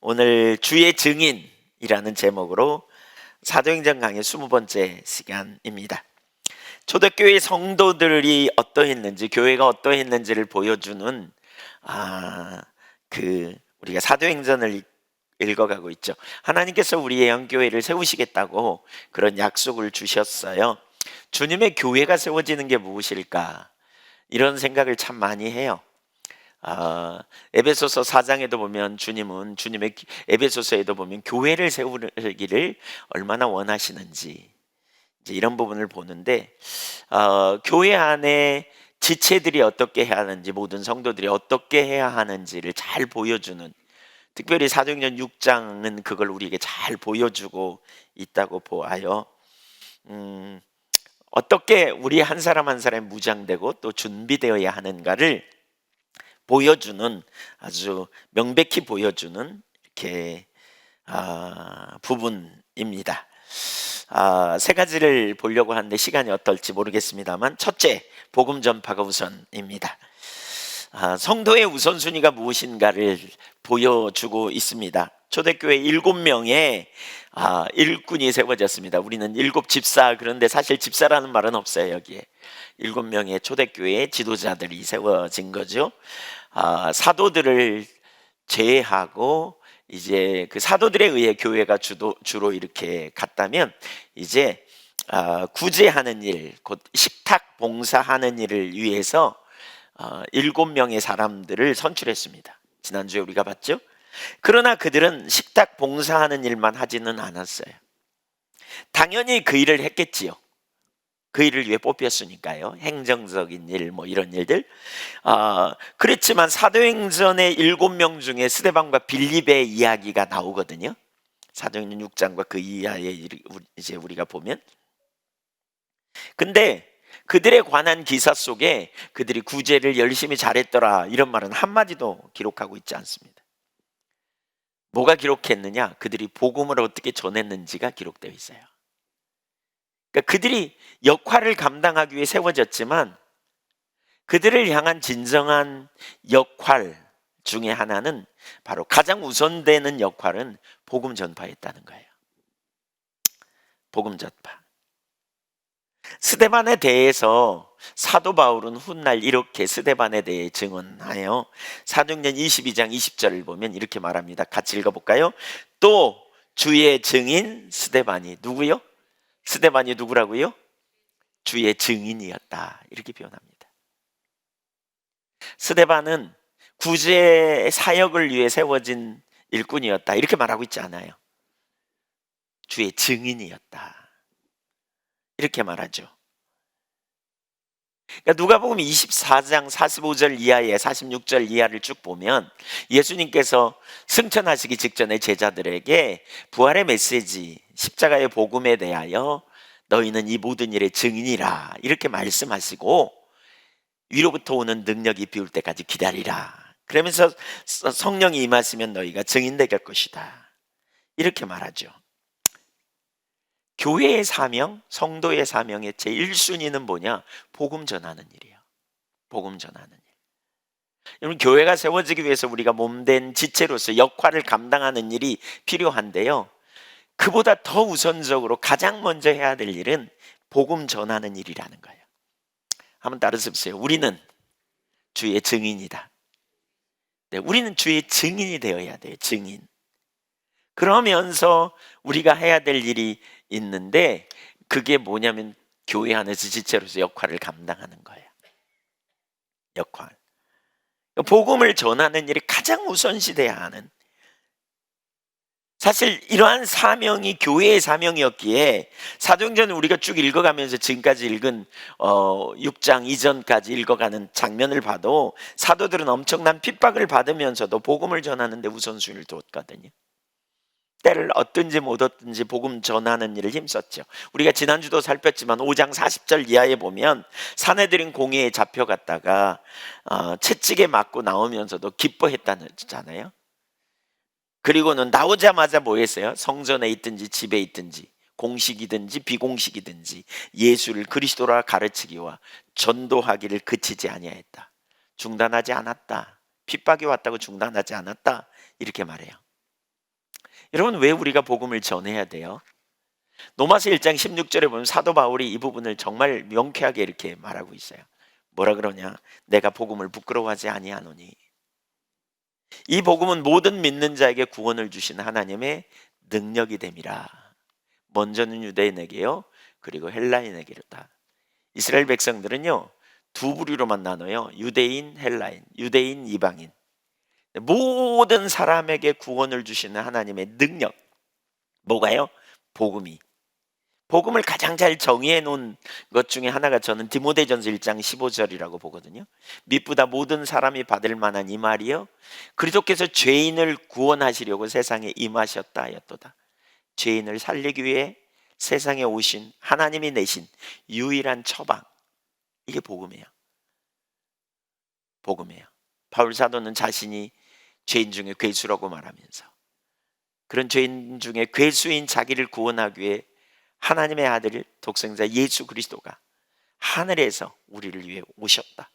오늘 주의 증인이라는 제목으로 사도행전 강의 20번째 시간입니다. 초대교회 성도들이 어떠했는지, 교회가 어떠했는지를 보여주는 우리가 사도행전을 읽어가고 있죠. 하나님께서 우리의 영교회를 세우시겠다고 그런 약속을 주셨어요. 주님의 교회가 세워지는 게 무엇일까? 이런 생각을 참 많이 해요. 에베소서 4장에도 보면 주님은 에베소서에도 보면 교회를 세우기를 얼마나 원하시는지 이제 이런 부분을 보는데, 교회 안에 지체들이 어떻게 해야 하는지, 모든 성도들이 어떻게 해야 하는지를 잘 보여주는, 특별히 사도행전 6장은 그걸 우리에게 잘 보여주고 있다고 보아요. 어떻게 우리 한 사람 한 사람이 무장되고 또 준비되어야 하는가를 보여주는, 아주 명백히 보여주는 이렇게 부분입니다. 세 가지를 보려고 하는데 시간이 어떨지 모르겠습니다만, 첫째, 복음 전파가 우선입니다. 성도의 우선순위가 무엇인가를 보여주고 있습니다. 초대교회 7명의 일꾼이 세워졌습니다. 우리는 7집사, 그런데 사실 집사라는 말은 없어요. 여기에 7명의 초대교회의 지도자들이 세워진 거죠. 사도들을 제외하고 이제 그 사도들에 의해 교회가 주로 이렇게 갔다면, 이제 구제하는 일, 곧 식탁 봉사하는 일을 위해서 7명의 사람들을 선출했습니다. 지난주에 우리가 봤죠? 그러나 그들은 식탁 봉사하는 일만 하지는 않았어요. 당연히 그 일을 했겠지요. 그 일을 위해 뽑혔으니까요. 행정적인 일, 뭐 이런 일들. 그렇지만 사도행전의 7명 중에 스데반과 빌립의 이야기가 나오거든요. 사도행전 6장과 그 이하에 이제 우리가 보면. 근데 그들에 관한 기사 속에 그들이 구제를 열심히 잘했더라 이런 말은 한마디도 기록하고 있지 않습니다. 뭐가 기록했느냐? 그들이 복음을 어떻게 전했는지가 기록되어 있어요. 그러니까 그들이 역할을 감당하기 위해 세워졌지만, 그들을 향한 진정한 역할 중에 하나는, 바로 가장 우선되는 역할은 복음 전파였다는 거예요. 복음 전파. 스데반에 대해서 사도 바울은 훗날 이렇게 스데반에 대해 증언하여 사도행전 22장 20절을 보면 이렇게 말합니다. 같이 읽어볼까요? 또 주의 증인 스데반이 누구요? 스데반이 누구라고요? 주의 증인이었다, 이렇게 표현합니다. 스데반은 구제 사역을 위해 세워진 일꾼이었다, 이렇게 말하고 있지 않아요. 주의 증인이었다, 이렇게 말하죠. 그러니까 누가복음 24장 45절 이하에 46절 이하를 쭉 보면, 예수님께서 승천하시기 직전에 제자들에게 부활의 메시지, 십자가의 복음에 대하여 너희는 이 모든 일의 증인이라, 이렇게 말씀하시고 위로부터 오는 능력이 비울 때까지 기다리라, 그러면서 성령이 임하시면 너희가 증인되게 할 것이다, 이렇게 말하죠. 교회의 사명, 성도의 사명의 제1순위는 뭐냐? 복음 전하는 일이에요. 복음 전하는 일. 여러분, 교회가 세워지기 위해서 우리가 몸된 지체로서 역할을 감당하는 일이 필요한데요, 그보다 더 우선적으로 가장 먼저 해야 될 일은 복음 전하는 일이라는 거예요. 한번 따라서 보세요. 우리는 주의 증인이다. 네, 우리는 주의 증인이 되어야 돼요. 증인. 그러면서 우리가 해야 될 일이 있는데, 그게 뭐냐면 교회 안에서 지체로서 역할을 감당하는 거예요. 역할. 복음을 전하는 일이 가장 우선시돼야 하는, 사실 이러한 사명이 교회의 사명이었기에 사도행전을 우리가 쭉 읽어가면서 지금까지 읽은 6장 이전까지 읽어가는 장면을 봐도 사도들은 엄청난 핍박을 받으면서도 복음을 전하는 데 우선순위를 뒀거든요. 때를 얻든지 못 얻든지 복음 전하는 일을 힘썼죠. 우리가 지난주도 살폈지만 5장 40절 이하에 보면 사내들인 공회에 잡혀갔다가 채찍에 맞고 나오면서도 기뻐했다잖아요. 그리고는 나오자마자 뭐 했어요? 성전에 있든지 집에 있든지 공식이든지 비공식이든지 예수를 그리스도라 가르치기와 전도하기를 그치지 아니하였다. 중단하지 않았다. 핍박이 왔다고 중단하지 않았다, 이렇게 말해요. 여러분, 왜 우리가 복음을 전해야 돼요? 로마서 1장 16절에 보면 사도 바울이 이 부분을 정말 명쾌하게 이렇게 말하고 있어요. 뭐라 그러냐? 내가 복음을 부끄러워하지 아니하노니. 이 복음은 모든 믿는 자에게 구원을 주신 하나님의 능력이 됨이라. 먼저는 유대인에게요, 그리고 헬라인에게로다. 이스라엘 백성들은요, 두 부류로만 나눠요. 유대인, 헬라인, 유대인, 이방인. 모든 사람에게 구원을 주시는 하나님의 능력, 뭐가요? 복음이. 복음을 가장 잘 정의해 놓은 것 중에 하나가 저는 디모데전서 1장 15절이라고 보거든요. 믿보다 모든 사람이 받을 만한 이 말이요, 그리스도께서 죄인을 구원하시려고 세상에 임하셨다 하였도다. 죄인을 살리기 위해 세상에 오신 하나님이 내신 유일한 처방, 이게 복음이에요. 복음이에요. 바울 사도는 자신이 죄인 중에 괴수라고 말하면서 그런 죄인 중에 괴수인 자기를 구원하기 위해 하나님의 아들 독생자 예수 그리스도가 하늘에서 우리를 위해 오셨다.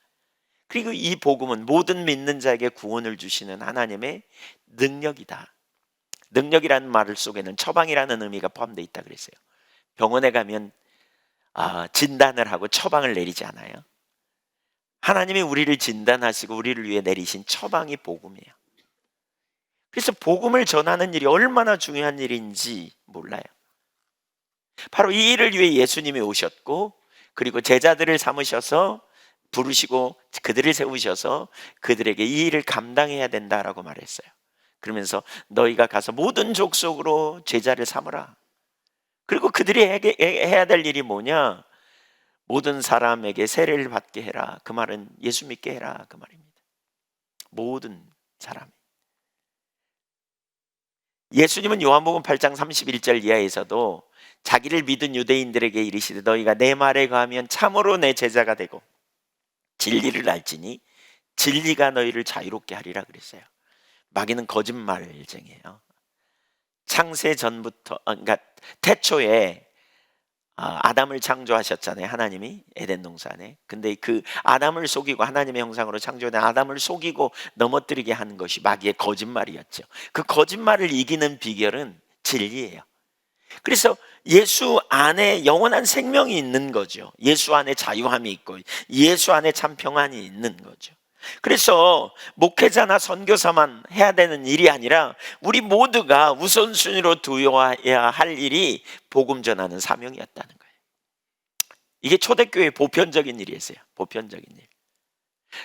그리고 이 복음은 모든 믿는 자에게 구원을 주시는 하나님의 능력이다. 능력이라는 말 속에는 처방이라는 의미가 포함되어 있다 그랬어요. 병원에 가면 진단을 하고 처방을 내리지 않아요. 하나님이 우리를 진단하시고 우리를 위해 내리신 처방이 복음이에요. 그래서 복음을 전하는 일이 얼마나 중요한 일인지 몰라요. 바로 이 일을 위해 예수님이 오셨고, 그리고 제자들을 삼으셔서 부르시고 그들을 세우셔서 그들에게 이 일을 감당해야 된다라고 말했어요. 그러면서 너희가 가서 모든 족속으로 제자를 삼으라. 그리고 그들이 해야 될 일이 뭐냐? 모든 사람에게 세례를 받게 해라. 그 말은 예수 믿게 해라, 그 말입니다. 모든 사람. 예수님은 요한복음 8장 31절 이하에서도 자기를 믿은 유대인들에게 이르시되 너희가 내 말에 거하면 참으로 내 제자가 되고 진리를 알지니 진리가 너희를 자유롭게 하리라 그랬어요. 마귀는 거짓말쟁이에요. 창세 전부터, 그러니까 태초에 아담을 창조하셨잖아요, 하나님이 에덴 동산에. 근데 그 아담을 속이고 하나님의 형상으로 창조된 아담을 속이고 넘어뜨리게 하는 것이 마귀의 거짓말이었죠. 그 거짓말을 이기는 비결은 진리예요. 그래서 예수 안에 영원한 생명이 있는 거죠. 예수 안에 자유함이 있고 예수 안에 참 평안이 있는 거죠. 그래서 목회자나 선교사만 해야 되는 일이 아니라 우리 모두가 우선순위로 두어야 할 일이 복음 전하는 사명이었다는 거예요. 이게 초대교회의 보편적인 일이었어요. 보편적인 일.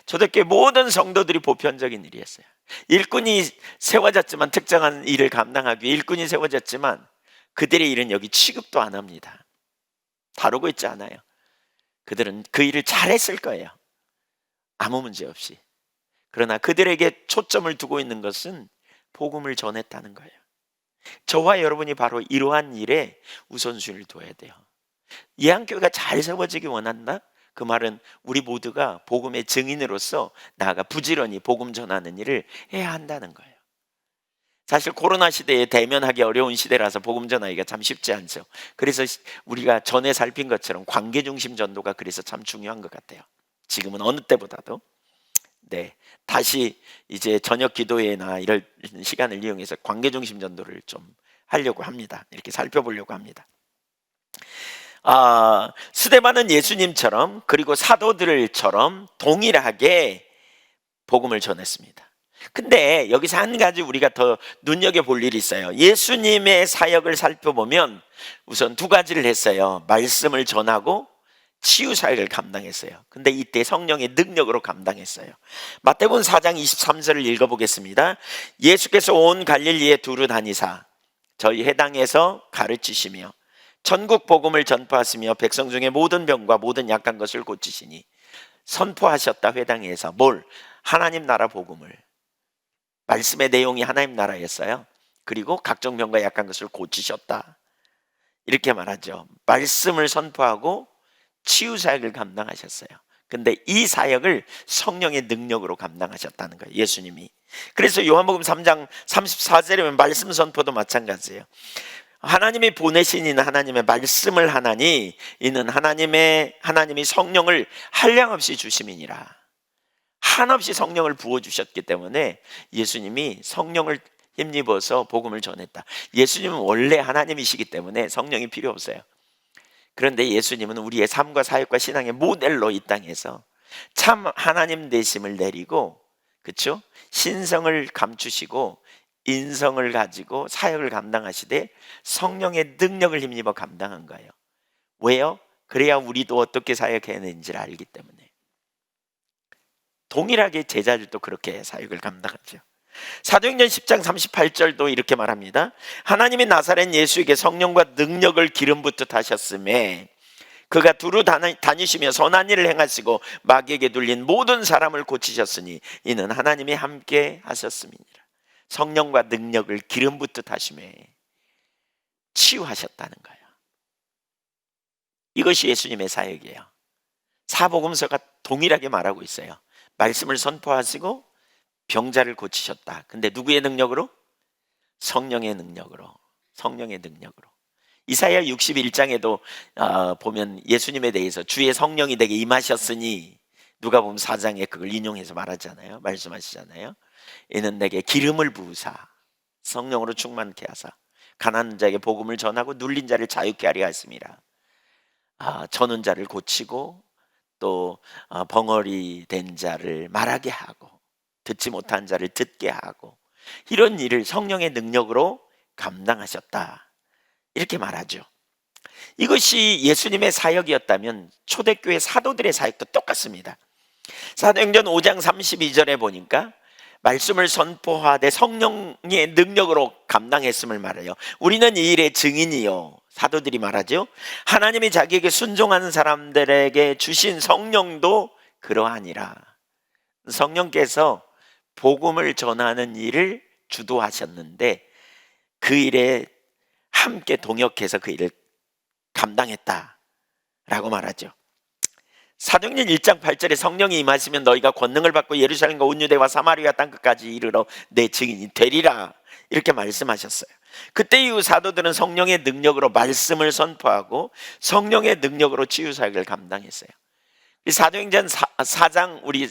초대교회 모든 성도들이 보편적인 일이었어요. 일꾼이 세워졌지만, 특정한 일을 감당하기 위해 일꾼이 세워졌지만 그들의 일은 여기 취급도 안 합니다. 다루고 있지 않아요. 그들은 그 일을 잘했을 거예요. 아무 문제 없이. 그러나 그들에게 초점을 두고 있는 것은 복음을 전했다는 거예요. 저와 여러분이 바로 이러한 일에 우선순위를 둬야 돼요. 예한교회가 잘 세워지기 원한다? 그 말은 우리 모두가 복음의 증인으로서 나아가 부지런히 복음 전하는 일을 해야 한다는 거예요. 사실 코로나 시대에 대면하기 어려운 시대라서 복음 전하기가 참 쉽지 않죠. 그래서 우리가 전에 살핀 것처럼 관계 중심 전도가 그래서 참 중요한 것 같아요. 지금은 어느 때보다도. 네, 다시 이제 저녁 기도회나 이럴 시간을 이용해서 관계 중심 전도를 좀 하려고 합니다. 이렇게 살펴보려고 합니다. 스데반은 예수님처럼, 그리고 사도들처럼 동일하게 복음을 전했습니다. 근데 여기서 한 가지 우리가 더 눈여겨볼 일이 있어요. 예수님의 사역을 살펴보면 우선 두 가지를 했어요. 말씀을 전하고 치유 사역을 감당했어요. 근데 이때 성령의 능력으로 감당했어요. 마태복음 4장 23절을 읽어보겠습니다. 예수께서 온 갈릴리에 두루 다니사 저희 해당에서 가르치시며 전국 복음을 전파하시며 백성 중에 모든 병과 모든 약한 것을 고치시니 선포하셨다. 회당에서 뭘? 하나님 나라 복음을. 말씀의 내용이 하나님 나라였어요. 그리고 각종 병과 약한 것을 고치셨다. 이렇게 말하죠. 말씀을 선포하고 치유 사역을 감당하셨어요. 근데 이 사역을 성령의 능력으로 감당하셨다는 거예요, 예수님이. 그래서 요한복음 3장 34절에 보면 말씀 선포도 마찬가지예요. 하나님이 보내신 이는 하나님의 말씀을 하나니 이는 하나님이 성령을 한량없이 주심이니라. 한없이 성령을 부어주셨기 때문에 예수님이 성령을 힘입어서 복음을 전했다. 예수님은 원래 하나님이시기 때문에 성령이 필요 없어요. 그런데 예수님은 우리의 삶과 사역과 신앙의 모델로 이 땅에서 참 하나님 되심을 내리고, 그렇죠? 신성을 감추시고 인성을 가지고 사역을 감당하시되 성령의 능력을 힘입어 감당한 거예요. 왜요? 그래야 우리도 어떻게 사역해야 되는지를 알기 때문에. 동일하게 제자들도 그렇게 사역을 감당하죠. 사도행전 10장 38절도 이렇게 말합니다. 하나님이 나사렛 예수에게 성령과 능력을 기름 붓듯 하셨음에 그가 두루 다니시며 선한 일을 행하시고 마귀에게 눌린 모든 사람을 고치셨으니 이는 하나님이 함께 하셨음이니라. 성령과 능력을 기름 붓듯 하심에 치유하셨다는 거예요. 이것이 예수님의 사역이에요. 사복음서가 동일하게 말하고 있어요. 말씀을 선포하시고 병자를 고치셨다. 근데 누구의 능력으로? 성령의 능력으로. 성령의 능력으로. 이사야 61장에도 보면 예수님에 대해서 주의 성령이 내게 임하셨으니, 누가 보면 4장에 그걸 인용해서 말하잖아요. 말씀하시잖아요. 이는 내게 기름을 부으사 성령으로 충만케 하사 가난한 자에게 복음을 전하고 눌린 자를 자유케 하려 하심이라. 저는 자를 고치고 또 벙어리 된 자를 말하게 하고 듣지 못한 자를 듣게 하고, 이런 일을 성령의 능력으로 감당하셨다, 이렇게 말하죠. 이것이 예수님의 사역이었다면 초대교회 사도들의 사역도 똑같습니다. 사도행전 5장 32절에 보니까 말씀을 선포하되 성령의 능력으로 감당했음을 말해요. 우리는 이 일의 증인이요, 사도들이 말하죠. 하나님이 자기에게 순종하는 사람들에게 주신 성령도 그러하니라. 성령께서 복음을 전하는 일을 주도하셨는데 그 일에 함께 동역해서 그 일을 감당했다라고 말하죠. 사도행전 1장 8절에 성령이 임하시면 너희가 권능을 받고 예루살렘과 온 유대와 사마리아 땅끝까지 이르러 내 증인이 되리라, 이렇게 말씀하셨어요. 그때 이후 사도들은 성령의 능력으로 말씀을 선포하고 성령의 능력으로 치유 사역을 감당했어요. 사도행전 4장 우리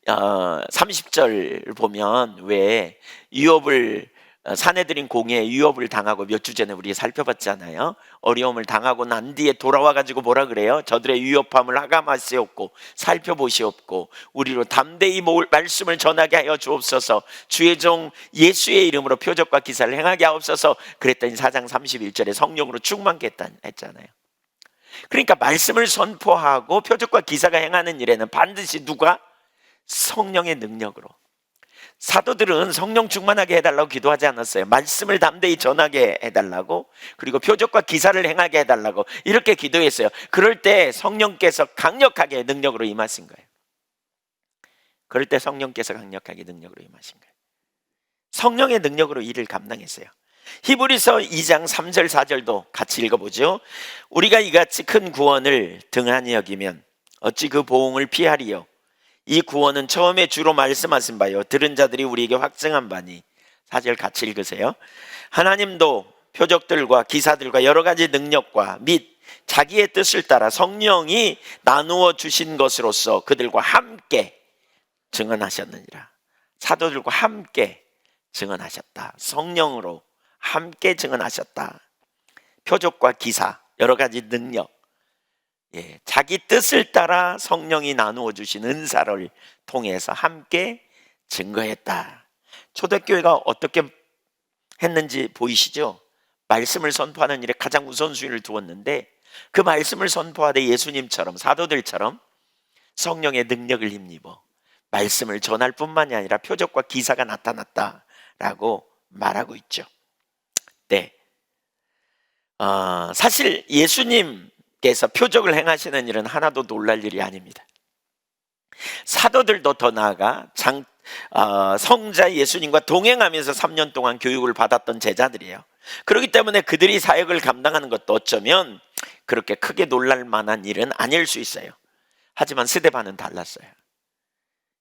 30절 보면 왜 유업을 사내들인 공회에 유업을 당하고 몇 주 전에 우리가 살펴봤잖아요. 어려움을 당하고 난 뒤에 돌아와가지고 뭐라 그래요? 저들의 유업함을 하감하시옵고 살펴보시옵고 우리로 담대히 말씀을 전하게 하여 주옵소서. 주의 종 예수의 이름으로 표적과 기사를 행하게 하옵소서. 그랬더니 4장 31절에 성령으로 충만케 했잖아요. 그러니까 말씀을 선포하고 표적과 기사가 행하는 일에는 반드시 누가? 성령의 능력으로. 사도들은 성령 충만하게 해달라고 기도하지 않았어요. 말씀을 담대히 전하게 해달라고, 그리고 표적과 기사를 행하게 해달라고 이렇게 기도했어요. 그럴 때 성령께서 강력하게 능력으로 임하신 거예요. 그럴 때 성령께서 강력하게 능력으로 임하신 거예요. 성령의 능력으로 일을 감당했어요. 히브리서 2장 3절 4절도 같이 읽어보죠. 우리가 이같이 큰 구원을 등한히 여기면 어찌 그 보응을 피하리요. 이 구원은 처음에 주로 말씀하신 바요 들은 자들이 우리에게 확증한 바니. 4절 같이 읽으세요. 하나님도 표적들과 기사들과 여러 가지 능력과 및 자기의 뜻을 따라 성령이 나누어 주신 것으로서 그들과 함께 증언하셨느니라. 사도들과 함께 증언하셨다. 성령으로 함께 증언하셨다. 표적과 기사, 여러 가지 능력, 자기 뜻을 따라 성령이 나누어 주신 은사를 통해서 함께 증거했다. 초대교회가 어떻게 했는지 보이시죠? 말씀을 선포하는 일에 가장 우선순위를 두었는데 그 말씀을 선포하되 예수님처럼 사도들처럼 성령의 능력을 힘입어 말씀을 전할 뿐만이 아니라 표적과 기사가 나타났다라고 말하고 있죠. 네, 사실 예수님께서 표적을 행하시는 일은 하나도 놀랄 일이 아닙니다. 사도들도 더 나아가 성자 예수님과 동행하면서 3년 동안 교육을 받았던 제자들이에요. 그렇기 때문에 그들이 사역을 감당하는 것도 어쩌면 그렇게 크게 놀랄 만한 일은 아닐 수 있어요. 하지만 스데반은 달랐어요.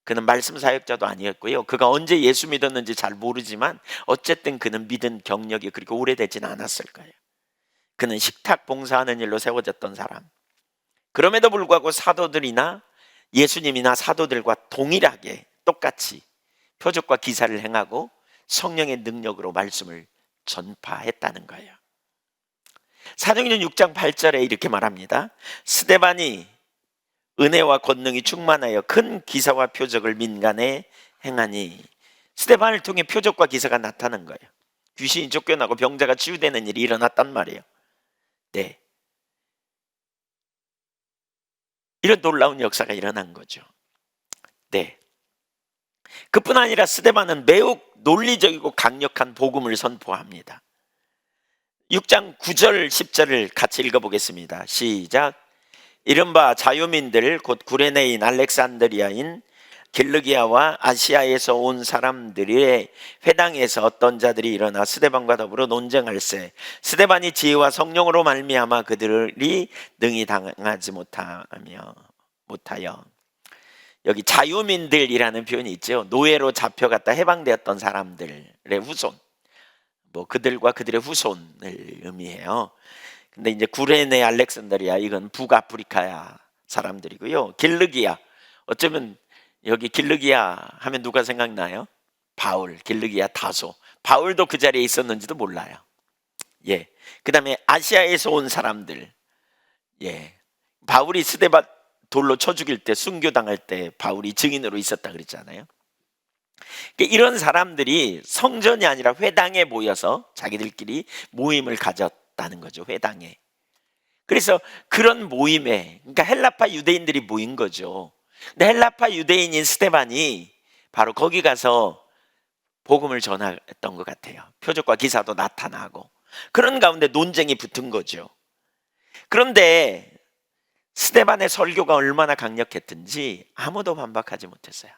그는 말씀 사역자도 아니었고요. 그가 언제 예수 믿었는지 잘 모르지만 어쨌든 그는 믿은 경력이 그렇게 오래되지는 않았을 거예요. 그는 식탁 봉사하는 일로 세워졌던 사람. 그럼에도 불구하고 사도들이나 예수님이나 사도들과 동일하게 똑같이 표적과 기사를 행하고 성령의 능력으로 말씀을 전파했다는 거예요. 사도행전 6장 8절에 이렇게 말합니다. 스데반이 은혜와 권능이 충만하여 큰 기사와 표적을 민간에 행하니, 스데반을 통해 표적과 기사가 나타난 거예요. 귀신이 쫓겨나고 병자가 치유되는 일이 일어났단 말이에요. 네, 이런 놀라운 역사가 일어난 거죠. 네, 그뿐 아니라 스데반은 매우 논리적이고 강력한 복음을 선포합니다. 6장 9절 10절을 같이 읽어보겠습니다. 시작. 이른바 자유민들 곧 구레네인 알렉산드리아인 길르기아와 아시아에서 온 사람들의 회당에서 어떤 자들이 일어나 스데반과 더불어 논쟁할세. 스데반이 지혜와 성령으로 말미암아 그들이 능히 당하지 못하여. 여기 자유민들이라는 표현이 있죠. 노예로 잡혀갔다 해방되었던 사람들의 후손, 그들과 그들의 후손을 의미해요. 근데 이제 구레네 알렉산드리아, 이건 북아프리카 사람들이고요. 길르기아, 어쩌면 여기 길르기아 하면 누가 생각나요? 바울, 길르기아 다소. 바울도 그 자리에 있었는지도 몰라요. 예. 그 다음에 아시아에서 온 사람들. 예. 바울이 스데반 돌로 쳐 죽일 때, 순교당할 때 바울이 증인으로 있었다 그랬잖아요. 이런 사람들이 성전이 아니라 회당에 모여서 자기들끼리 모임을 가졌다는 거죠. 회당에. 그래서 그런 모임에, 그러니까 헬라파 유대인들이 모인 거죠. 근데 헬라파 유대인인 스데반이 바로 거기 가서 복음을 전했던 것 같아요. 표적과 기사도 나타나고 그런 가운데 논쟁이 붙은 거죠. 그런데 스데반의 설교가 얼마나 강력했든지 아무도 반박하지 못했어요.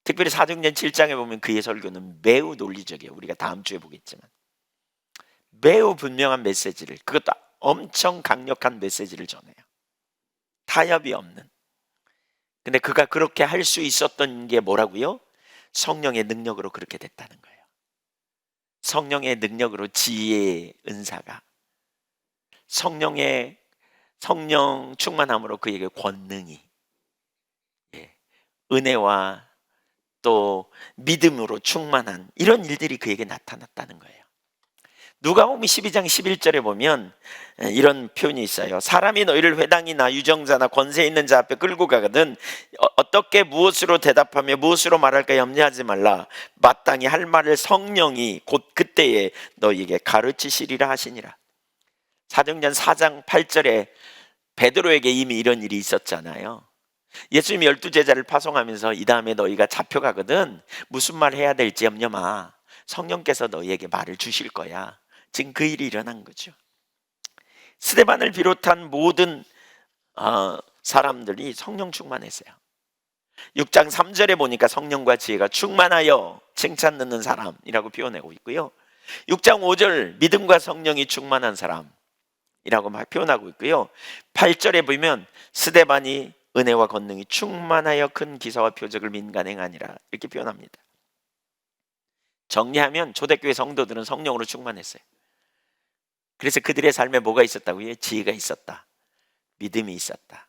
특별히 사도행전 7장에 보면 그의 설교는 매우 논리적이에요. 우리가 다음 주에 보겠지만 매우 분명한 메시지를, 그것도 엄청 강력한 메시지를 전해요. 타협이 없는. 근데 그가 그렇게 할 수 있었던 게 뭐라고요? 성령의 능력으로 그렇게 됐다는 거예요. 성령의 능력으로 지혜의 은사가, 성령 충만함으로 그에게 권능이, 은혜와 또 믿음으로 충만한 이런 일들이 그에게 나타났다는 거예요. 누가복음 12장 11절에 보면 이런 표현이 있어요. 사람이 너희를 회당이나 유정자나 권세 있는 자 앞에 끌고 가거든 어떻게 무엇으로 대답하며 무엇으로 말할까 염려하지 말라. 마땅히 할 말을 성령이 곧 그때에 너희에게 가르치시리라 하시니라. 사도행전 4장 8절에 베드로에게 이미 이런 일이 있었잖아요. 예수님이 12제자를 파송하면서 이 다음에 너희가 잡혀가거든 무슨 말 해야 될지 염려 마. 성령께서 너희에게 말을 주실 거야. 지금 그 일이 일어난 거죠. 스데반을 비롯한 모든 사람들이 성령 충만했어요. 6장 3절에 보니까 성령과 지혜가 충만하여 칭찬 듣는 사람이라고 표현하고 있고요. 6장 5절 믿음과 성령이 충만한 사람이라고 표현하고 있고요. 8절에 보면 스데반이 은혜와 권능이 충만하여 큰 기사와 표적을 민간에 행하니라 이렇게 표현합니다. 정리하면 초대교회 성도들은 성령으로 충만했어요. 그래서 그들의 삶에 뭐가 있었다고요? 지혜가 있었다, 믿음이 있었다.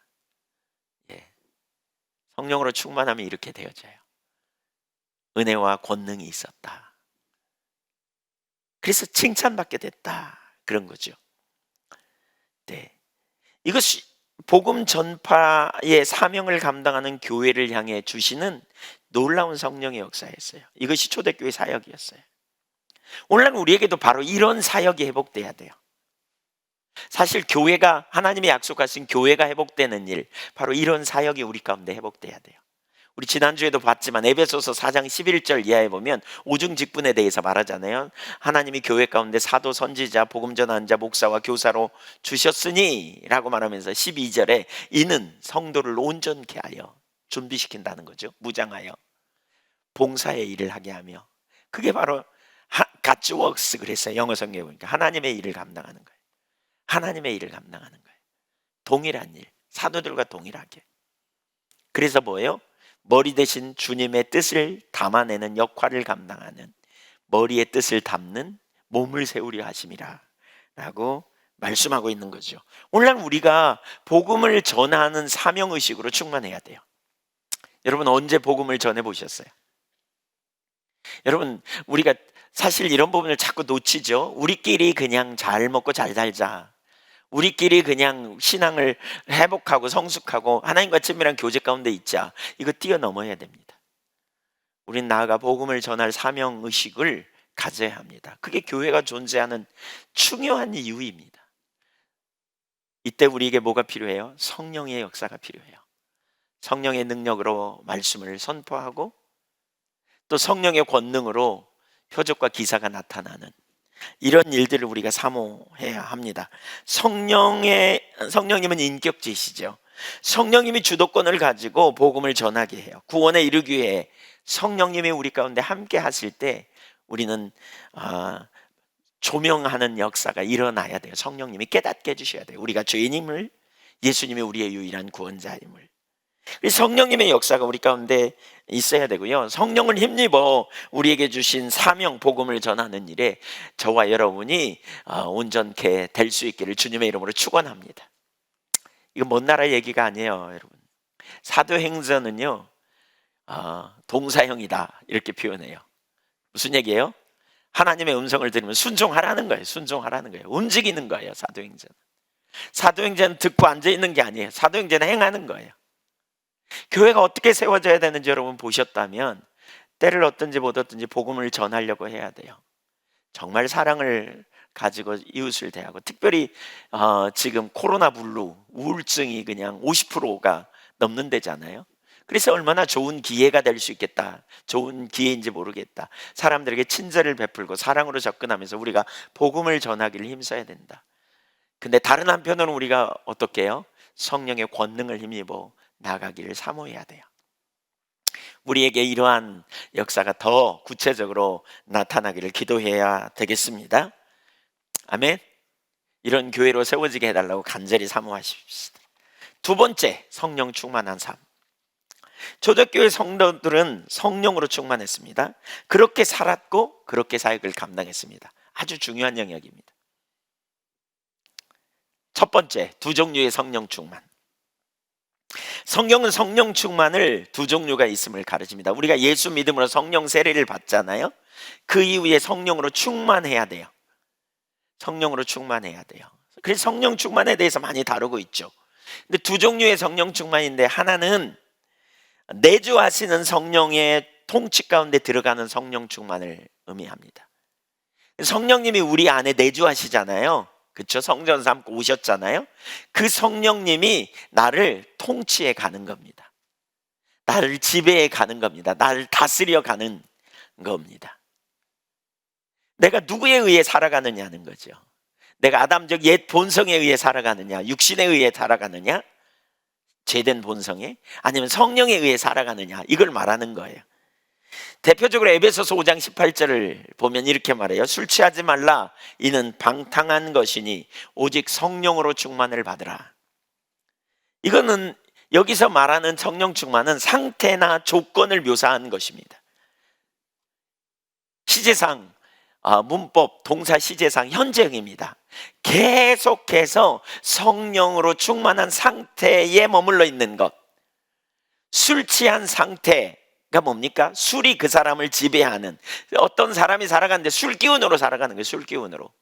성령으로 충만하면 이렇게 되어져요. 은혜와 권능이 있었다. 그래서 칭찬받게 됐다, 그런 거죠. 네, 이것이 복음 전파의 사명을 감당하는 교회를 향해 주시는 놀라운 성령의 역사였어요. 이것이 초대교회 사역이었어요. 오늘날 우리에게도 바로 이런 사역이 회복돼야 돼요. 사실 교회가, 하나님이 약속하신 교회가 회복되는 일, 바로 이런 사역이 우리 가운데 회복돼야 돼요. 우리 지난주에도 봤지만 에베소서 4장 11절 이하에 보면 오중직분에 대해서 말하잖아요. 하나님이 교회 가운데 사도, 선지자, 복음 전하는 자, 목사와 교사로 주셨으니 라고 말하면서 12절에 이는 성도를 온전케 하여 준비시킨다는 거죠. 무장하여 봉사의 일을 하게 하며, 그게 바로 God's works 그랬어요. 영어 성경에 보니까 하나님의 일을 감당하는 거예요. 하나님의 일을 감당하는 거예요. 동일한 일, 사도들과 동일하게. 그래서 뭐예요? 머리 대신 주님의 뜻을 담아내는 역할을 감당하는, 머리의 뜻을 담는 몸을 세우려 하심이라 라고 말씀하고 있는 거죠. 오늘날 우리가 복음을 전하는 사명의식으로 충만해야 돼요. 여러분 언제 복음을 전해 보셨어요? 여러분, 우리가 사실 이런 부분을 자꾸 놓치죠. 우리끼리 그냥 잘 먹고 잘 살자. 우리끼리 그냥 신앙을 회복하고 성숙하고 하나님과 친밀한 교제 가운데 있자. 이거 뛰어넘어야 됩니다. 우린 나아가 복음을 전할 사명의식을 가져야 합니다. 그게 교회가 존재하는 중요한 이유입니다. 이때 우리에게 뭐가 필요해요? 성령의 역사가 필요해요. 성령의 능력으로 말씀을 선포하고 또 성령의 권능으로 표적과 기사가 나타나는 이런 일들을 우리가 사모해야 합니다. 성령님은 인격지시죠. 성령님이 주도권을 가지고 복음을 전하게 해요. 구원에 이르기 위해 성령님이 우리 가운데 함께 하실 때 우리는 조명하는 역사가 일어나야 돼요. 성령님이 깨닫게 해주셔야 돼요. 우리가 죄인임을, 예수님이 우리의 유일한 구원자임을. 성령님의 역사가 우리 가운데 있어야 되고요. 성령을 힘입어 우리에게 주신 사명 복음을 전하는 일에 저와 여러분이 온전케 될 수 있기를 주님의 이름으로 축원합니다. 이거 먼 나라 얘기가 아니에요, 여러분. 사도행전은요 동사형이다 이렇게 표현해요. 무슨 얘기예요? 하나님의 음성을 들으면 순종하라는 거예요. 순종하라는 거예요. 움직이는 거예요. 사도행전은 듣고 앉아있는 게 아니에요. 사도행전은 행하는 거예요. 교회가 어떻게 세워져야 되는지 여러분 보셨다면 때를 얻든지 못 얻든지 복음을 전하려고 해야 돼요. 정말 사랑을 가지고 이웃을 대하고, 특별히 지금 코로나 블루 우울증이 그냥 50%가 넘는 데잖아요. 그래서 얼마나 좋은 기회가 될 수 있겠다, 좋은 기회인지 모르겠다. 사람들에게 친절을 베풀고 사랑으로 접근하면서 우리가 복음을 전하기를 힘써야 된다. 근데 다른 한편으로는 우리가 어떻게 해요? 성령의 권능을 힘입어 나가기를 사모해야 돼요. 우리에게 이러한 역사가 더 구체적으로 나타나기를 기도해야 되겠습니다. 아멘. 이런 교회로 세워지게 해달라고 간절히 사모하십시오. 두 번째, 성령 충만한 삶. 초대교회 성도들은 성령으로 충만했습니다. 그렇게 살았고 그렇게 사역을 감당했습니다. 아주 중요한 영역입니다. 첫 번째, 두 종류의 성령 충만. 성경은 성령 충만을 두 종류가 있음을 가르칩니다. 우리가 예수 믿음으로 성령 세례를 받잖아요. 그 이후에 성령으로 충만해야 돼요. 성령으로 충만해야 돼요. 그래서 성령 충만에 대해서 많이 다루고 있죠. 근데 두 종류의 성령 충만인데, 하나는 내주하시는 성령의 통치 가운데 들어가는 성령 충만을 의미합니다. 성령님이 우리 안에 내주하시잖아요. 그렇죠? 성전 삼고 오셨잖아요. 그 성령님이 나를 통치해 가는 겁니다. 나를 지배해 가는 겁니다. 나를 다스려 가는 겁니다. 내가 누구에 의해 살아가느냐는 거죠. 내가 아담적 옛 본성에 의해 살아가느냐, 육신에 의해 살아가느냐, 죄된 본성에, 아니면 성령에 의해 살아가느냐, 이걸 말하는 거예요. 대표적으로 에베소서 5장 18절을 보면 이렇게 말해요. 술 취하지 말라. 이는 방탕한 것이니 오직 성령으로 충만을 받으라. 이거는 여기서 말하는 성령 충만은 상태나 조건을 묘사하는 것입니다. 시제상, 문법, 동사 시제상 현재형입니다. 계속해서 성령으로 충만한 상태에 머물러 있는 것. 술 취한 상태가 뭡니까? 술이 그 사람을 지배하는, 어떤 사람이 살아가는데 술 기운으로 살아가는 거예요. 술 기운으로.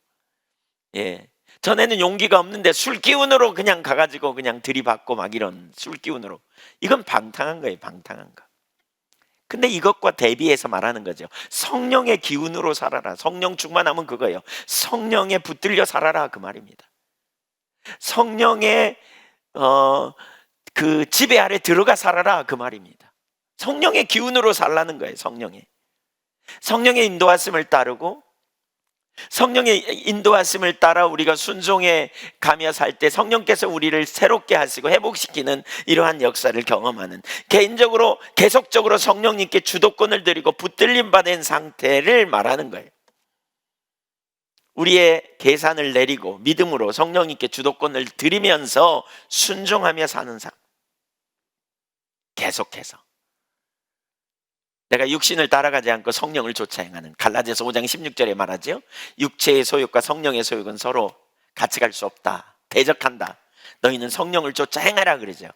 예. 전에는 용기가 없는데 술 기운으로 그냥 가가지고 그냥 들이받고 막 이런 술 기운으로. 이건 방탕한 거예요. 방탕한 거. 근데 이것과 대비해서 말하는 거죠. 성령의 기운으로 살아라. 성령 충만하면 그거예요. 성령에 붙들려 살아라, 그 말입니다. 성령의 그 지배 아래 들어가 살아라, 그 말입니다. 성령의 기운으로 살라는 거예요. 성령의 인도하심을 따르고, 성령의 인도하심을 따라 우리가 순종해 가며 살 때 성령께서 우리를 새롭게 하시고 회복시키는 이러한 역사를 경험하는, 개인적으로 계속적으로 성령님께 주도권을 드리고 붙들림 받은 상태를 말하는 거예요. 우리의 계산을 내리고 믿음으로 성령님께 주도권을 드리면서 순종하며 사는 삶. 계속해서 내가 육신을 따라가지 않고 성령을 쫓아 행하는, 갈라디아서 5장 16절에 말하죠. 육체의 소욕과 성령의 소욕은 서로 같이 갈 수 없다. 대적한다. 너희는 성령을 쫓아 행하라 그러죠.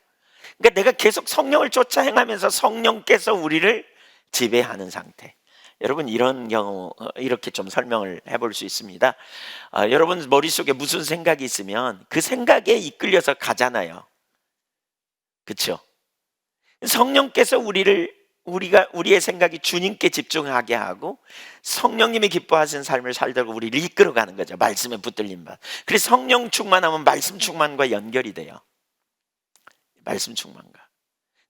그러니까 내가 계속 성령을 쫓아 행하면서 성령께서 우리를 지배하는 상태. 여러분 이런 경우 이렇게 좀 설명을 해볼 수 있습니다. 여러분 머릿속에 무슨 생각이 있으면 그 생각에 이끌려서 가잖아요. 그렇죠? 성령께서 우리의 생각이 주님께 집중하게 하고 성령님이 기뻐하시는 삶을 살도록 우리를 이끌어가는 거죠. 말씀에 붙들린 바. 그래서 성령 충만하면 말씀 충만과 연결이 돼요. 말씀 충만과.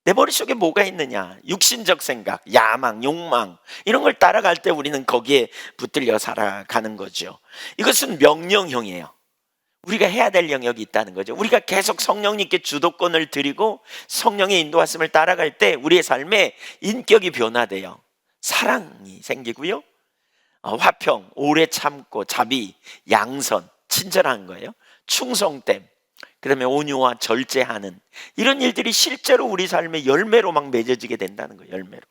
내 머릿속에 뭐가 있느냐? 육신적 생각, 야망, 욕망 이런 걸 따라갈 때 우리는 거기에 붙들려 살아가는 거죠. 이것은 명령형이에요. 우리가 해야 될 영역이 있다는 거죠. 우리가 계속 성령님께 주도권을 드리고 성령의 인도하심을 따라갈 때 우리의 삶에 인격이 변화돼요. 사랑이 생기고요. 화평, 오래 참고 자비, 양선, 친절한 거예요. 충성됨, 그다음에 온유와 절제하는 이런 일들이 실제로 우리 삶의 열매로 막 맺어지게 된다는 거예요. 열매로.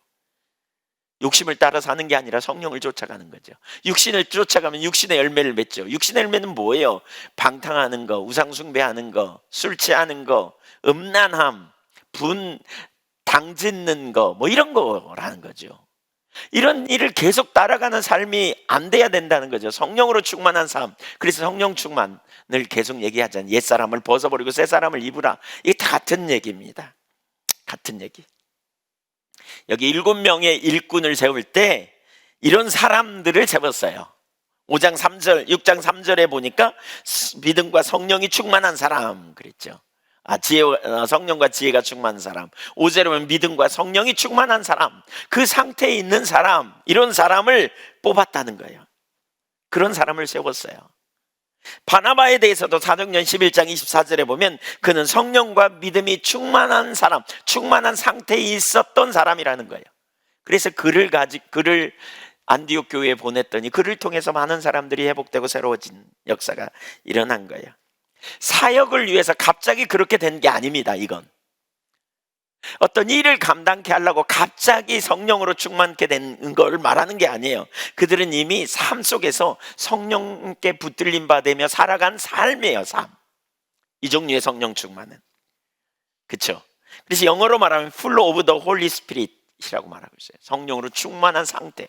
욕심을 따라 사는 게 아니라 성령을 쫓아가는 거죠. 육신을 쫓아가면 육신의 열매를 맺죠. 육신의 열매는 뭐예요? 방탕하는 거, 우상숭배하는 거, 술 취하는 거, 음란함, 당짓는 거, 뭐 이런 거라는 거죠. 이런 일을 계속 따라가는 삶이 안 돼야 된다는 거죠. 성령으로 충만한 삶. 그래서 성령 충만을 계속 얘기하잖아요. 옛사람을 벗어버리고 새사람을 입으라. 이게 다 같은 얘기입니다. 같은 얘기. 여기 7명의 일꾼을 세울 때 이런 사람들을 세웠어요. 5장 3절, 6장 3절에 보니까 믿음과 성령이 충만한 사람 그랬죠. 성령과 지혜가 충만한 사람. 5절에 보면 믿음과 성령이 충만한 사람, 그 상태에 있는 사람, 이런 사람을 뽑았다는 거예요. 그런 사람을 세웠어요. 바나바에 대해서도 사도행전 11장 24절에 보면 그는 성령과 믿음이 충만한 사람, 충만한 상태에 있었던 사람이라는 거예요. 그래서 그를 안디옥 교회에 보냈더니 그를 통해서 많은 사람들이 회복되고 새로워진 역사가 일어난 거예요. 사역을 위해서 갑자기 그렇게 된 게 아닙니다. 이건 어떤 일을 감당케 하려고 갑자기 성령으로 충만케 된 걸 말하는 게 아니에요. 그들은 이미 삶 속에서 성령께 붙들림 받으며 살아간 삶이에요. 삶. 이 종류의 성령 충만은. 그렇죠? 그래서 영어로 말하면 full of the Holy Spirit이라고 말하고 있어요. 성령으로 충만한 상태,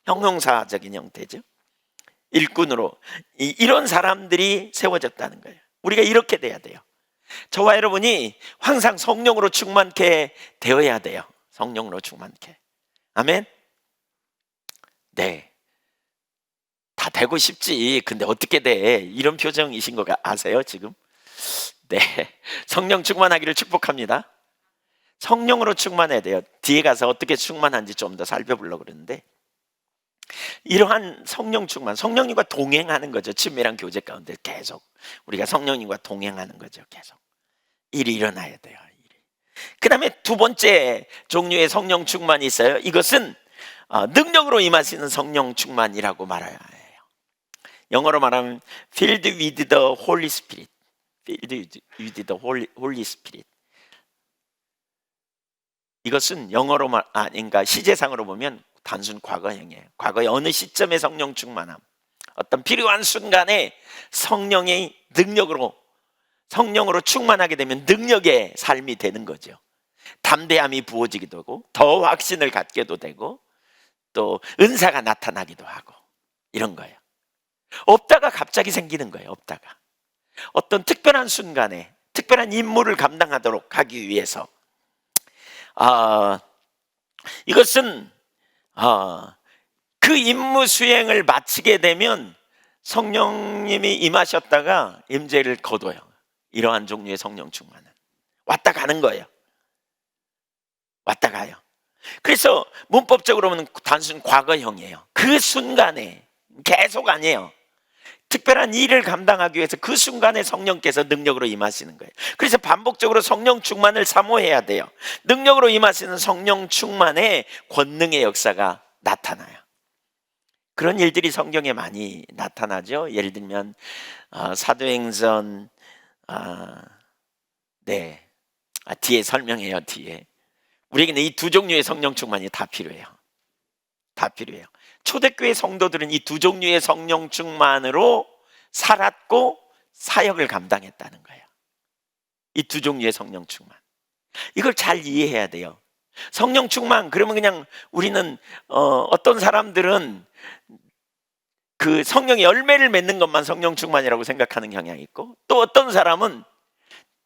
형용사적인 형태죠. 일꾼으로 이런 사람들이 세워졌다는 거예요. 우리가 이렇게 돼야 돼요. 저와 여러분이 항상 성령으로 충만케 되어야 돼요. 성령으로 충만케. 아멘. 네, 다 되고 싶지. 근데 어떻게 돼? 이런 표정이신 거 아세요 지금? 네, 성령 충만하기를 축복합니다. 성령으로 충만해야 돼요. 뒤에 가서 어떻게 충만한지 좀 더 살펴보려고 그러는데, 이러한 성령 충만, 성령님과 동행하는 거죠. 친밀한 교제 가운데 계속 우리가 성령님과 동행하는 거죠. 계속 일이 일어나야 돼요. 그 다음에 두 번째 종류의 성령 충만이 있어요. 이것은 능력으로 임하시는 성령 충만이라고 말해야 해요. 영어로 말하면 filled with the Holy Spirit. filled with the Holy Spirit. 이것은 영어로 그러니까 시제상으로 보면 단순 과거형이에요. 과거의 어느 시점의 성령 충만함, 어떤 필요한 순간에 성령의 능력으로, 성령으로 충만하게 되면 능력의 삶이 되는 거죠. 담대함이 부어지기도 하고 더 확신을 갖게도 되고 또 은사가 나타나기도 하고 이런 거예요. 없다가 갑자기 생기는 거예요. 없다가 어떤 특별한 순간에 특별한 임무를 감당하도록 하기 위해서 이것은 그 임무 수행을 마치게 되면 성령님이 임하셨다가 임재를 거둬요. 이러한 종류의 성령 충만은 왔다 가는 거예요. 왔다 가요. 그래서 문법적으로 보면 단순 과거형이에요. 그 순간에, 계속 아니에요. 특별한 일을 감당하기 위해서 그 순간에 성령께서 능력으로 임하시는 거예요. 그래서 반복적으로 성령 충만을 사모해야 돼요. 능력으로 임하시는 성령 충만의 권능의 역사가 나타나요. 그런 일들이 성경에 많이 나타나죠. 예를 들면 사도행전 뒤에 설명해요. 뒤에 우리에게는 이 두 종류의 성령 충만이 다 필요해요. 다 필요해요. 초대교회 성도들은 이 두 종류의 성령 충만으로 살았고 사역을 감당했다는 거예요. 이 두 종류의 성령 충만, 이걸 잘 이해해야 돼요. 성령 충만 그러면 그냥 우리는 어떤 사람들은 그 성령의 열매를 맺는 것만 성령 충만이라고 생각하는 경향이 있고, 또 어떤 사람은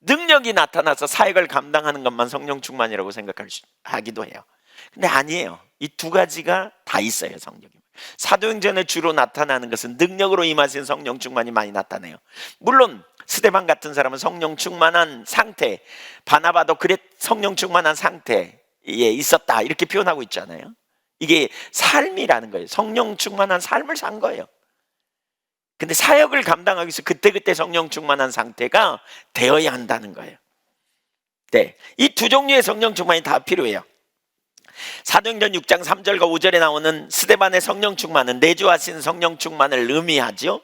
능력이 나타나서 사역을 감당하는 것만 성령 충만이라고 생각하기도 해요. 근데 아니에요. 이 두 가지가 다 있어요. 성령이. 사도행전에 주로 나타나는 것은 능력으로 임하신 성령 충만이 많이 나타나요. 물론 스데반 같은 사람은 성령 충만한 상태, 바나바도 그랬 성령 충만한 상태에 있었다 이렇게 표현하고 있잖아요. 이게 삶이라는 거예요. 성령 충만한 삶을 산 거예요. 근데 사역을 감당하기 위해서 그때그때 성령 충만한 상태가 되어야 한다는 거예요. 네, 이 두 종류의 성령 충만이 다 필요해요. 사도행전 6장 3절과 5절에 나오는 스데반의 성령 충만은 내주하신 성령 충만을 의미하죠.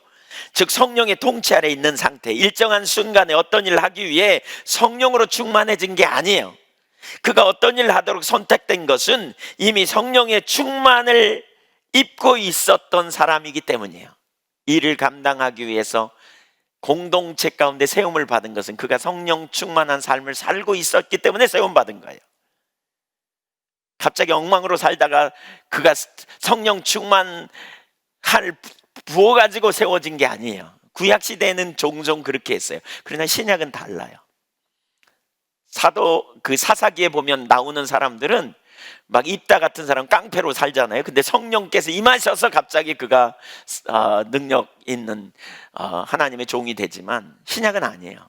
즉 성령의 통치 아래 있는 상태, 일정한 순간에 어떤 일을 하기 위해 성령으로 충만해진 게 아니에요. 그가 어떤 일을 하도록 선택된 것은 이미 성령의 충만을 입고 있었던 사람이기 때문이에요. 일을 감당하기 위해서 공동체 가운데 세움을 받은 것은 그가 성령 충만한 삶을 살고 있었기 때문에 세움 받은 거예요. 갑자기 엉망으로 살다가 그가 성령 충만을 부어가지고 세워진 게 아니에요. 구약시대에는 종종 그렇게 했어요. 그러나 신약은 달라요. 사사기에 보면 나오는 사람들은 막 입다 같은 사람 깡패로 살잖아요. 근데 성령께서 임하셔서 갑자기 그가 능력 있는 하나님의 종이 되지만, 신약은 아니에요.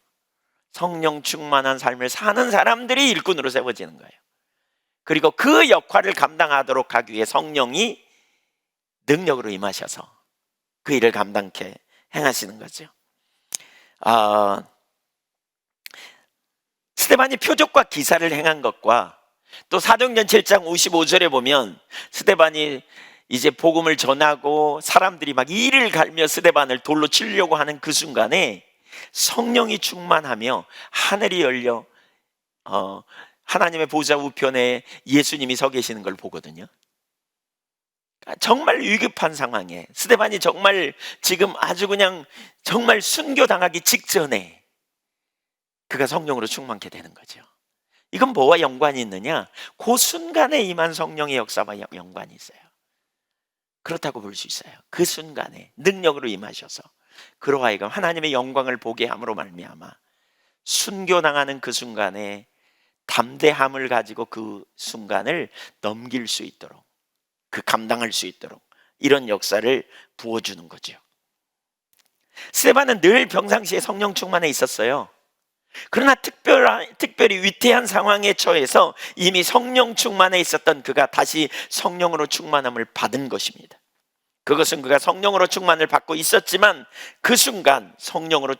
성령 충만한 삶을 사는 사람들이 일꾼으로 세워지는 거예요. 그리고 그 역할을 감당하도록 하기 위해 성령이 능력으로 임하셔서 그 일을 감당케 행하시는 거죠. 스데반이 표적과 기사를 행한 것과 또 사도행전 7장 55절에 보면 스데반이 이제 복음을 전하고 사람들이 막 이를 갈며 스데반을 돌로 치려고 하는 그 순간에 성령이 충만하며 하늘이 열려 하나님의 보좌 우편에 예수님이 서 계시는 걸 보거든요. 정말 위급한 상황에 스데반이 정말 지금 아주 그냥 정말 순교당하기 직전에 그가 성령으로 충만케 되는 거죠. 이건 뭐와 연관이 있느냐? 그 순간에 임한 성령의 역사와 연관이 있어요. 그렇다고 볼 수 있어요. 그 순간에 능력으로 임하셔서 그로 하여금 하나님의 영광을 보게 함으로 말미암아 순교당하는 그 순간에 담대함을 가지고 그 순간을 넘길 수 있도록, 그 감당할 수 있도록 이런 역사를 부어주는 거죠. 스데반은 늘 평상시에 성령 충만해 있었어요. 그러나 특별히 위태한 상황에 처해서 이미 성령 충만해 있었던 그가 다시 성령으로 충만함을 받은 것입니다. 그것은 그가 성령으로 충만을 받고 있었지만 그 순간 성령으로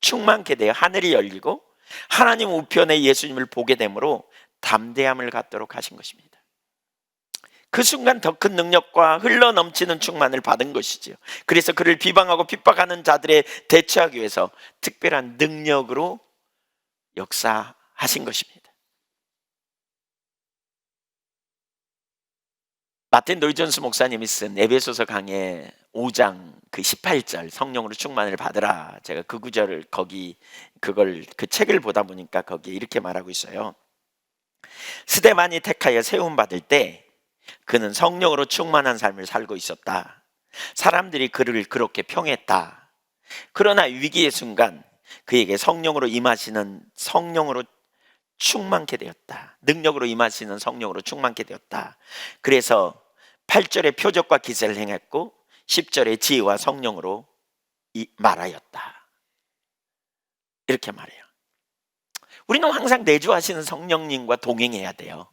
충만케 되어 하늘이 열리고 하나님 우편에 예수님을 보게 되므로 담대함을 갖도록 하신 것입니다. 그 순간 더 큰 능력과 흘러넘치는 충만을 받은 것이지요. 그래서 그를 비방하고 핍박하는 자들에 대처하기 위해서 특별한 능력으로 역사하신 것입니다. 마틴 노이존스 목사님이 쓴 에베소서 강해 5장 그 18절 성령으로 충만을 받으라, 제가 그 구절을 그 책을 보다 보니까 거기에 이렇게 말하고 있어요. 스데반이 택하여 세움 받을 때 그는 성령으로 충만한 삶을 살고 있었다. 사람들이 그를 그렇게 평했다. 그러나 위기의 순간 그에게 성령으로 임하시는 성령으로 충만케 되었다. 능력으로 임하시는 성령으로 충만케 되었다. 그래서 8절에 표적과 기사를 행했고 10절에 지혜와 성령으로 말하였다. 이렇게 말해요. 우리는 항상 내주하시는 성령님과 동행해야 돼요.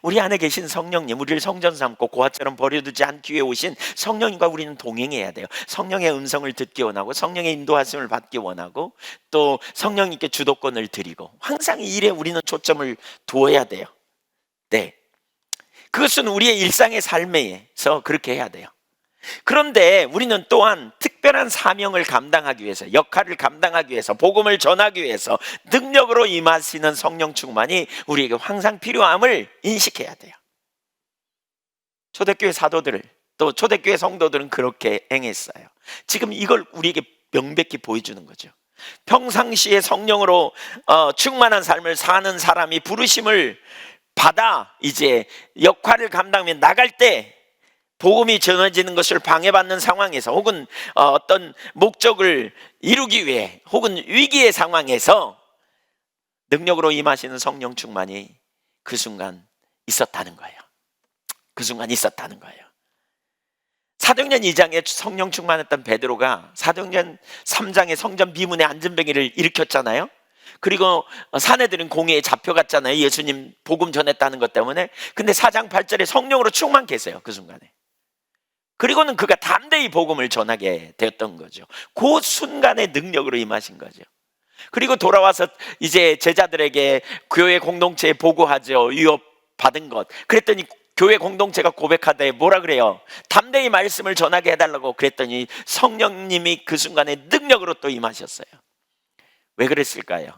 우리 안에 계신 성령님, 우리를 성전 삼고 고아처럼 버려두지 않기 위해 오신 성령님과 우리는 동행해야 돼요. 성령의 음성을 듣기 원하고 성령의 인도하심을 받기 원하고 또 성령님께 주도권을 드리고 항상 이 일에 우리는 초점을 두어야 돼요. 네, 그것은 우리의 일상의 삶에서 그렇게 해야 돼요. 그런데 우리는 또한 특별한 사명을 감당하기 위해서, 역할을 감당하기 위해서, 복음을 전하기 위해서 능력으로 임하시는 성령 충만이 우리에게 항상 필요함을 인식해야 돼요. 초대교회 사도들, 또 초대교회 성도들은 그렇게 행했어요. 지금 이걸 우리에게 명백히 보여주는 거죠. 평상시에 성령으로 충만한 삶을 사는 사람이 부르심을 받아 이제 역할을 감당하며 나갈 때 복음이 전해지는 것을 방해받는 상황에서 혹은 어떤 목적을 이루기 위해 혹은 위기의 상황에서 능력으로 임하시는 성령 충만이 그 순간 있었다는 거예요. 그 순간 있었다는 거예요. 사도행전 2장에 성령 충만했던 베드로가 사도행전 3장에 성전 비문의 안전뱅이를 일으켰잖아요. 그리고 사내들은 공회에 잡혀갔잖아요. 예수님 복음 전했다는 것 때문에. 근데 4장 8절에 성령으로 충만케 했어요. 그 순간에. 그리고는 그가 담대히 복음을 전하게 되었던 거죠. 그 순간에 능력으로 임하신 거죠. 그리고 돌아와서 이제 제자들에게 교회 공동체에 보고하죠. 유업 받은 것. 그랬더니 교회 공동체가 고백하되 뭐라 그래요? 담대히 말씀을 전하게 해달라고 그랬더니 성령님이 그 순간에 능력으로 또 임하셨어요. 왜 그랬을까요?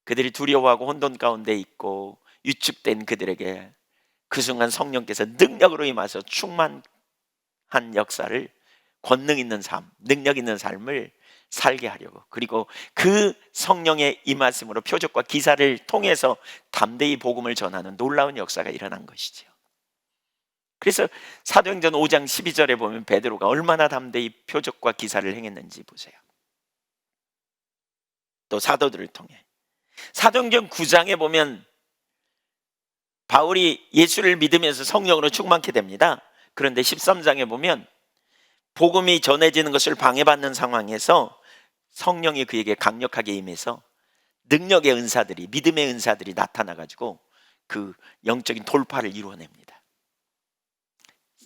그들이 두려워하고 혼돈 가운데 있고 위축된 그들에게 그 순간 성령께서 능력으로 임하셔서 충만한 역사를, 권능 있는 삶, 능력 있는 삶을 살게 하려고, 그리고 그 성령의 임하심으로 표적과 기사를 통해서 담대히 복음을 전하는 놀라운 역사가 일어난 것이죠. 그래서 사도행전 5장 12절에 보면 베드로가 얼마나 담대히 표적과 기사를 행했는지 보세요. 또 사도들을 통해 사도행전 9장에 보면 바울이 예수를 믿으면서 성령으로 충만케 됩니다. 그런데 13장에 보면 복음이 전해지는 것을 방해받는 상황에서 성령이 그에게 강력하게 임해서 능력의 은사들이, 믿음의 은사들이 나타나가지고 그 영적인 돌파를 이루어냅니다.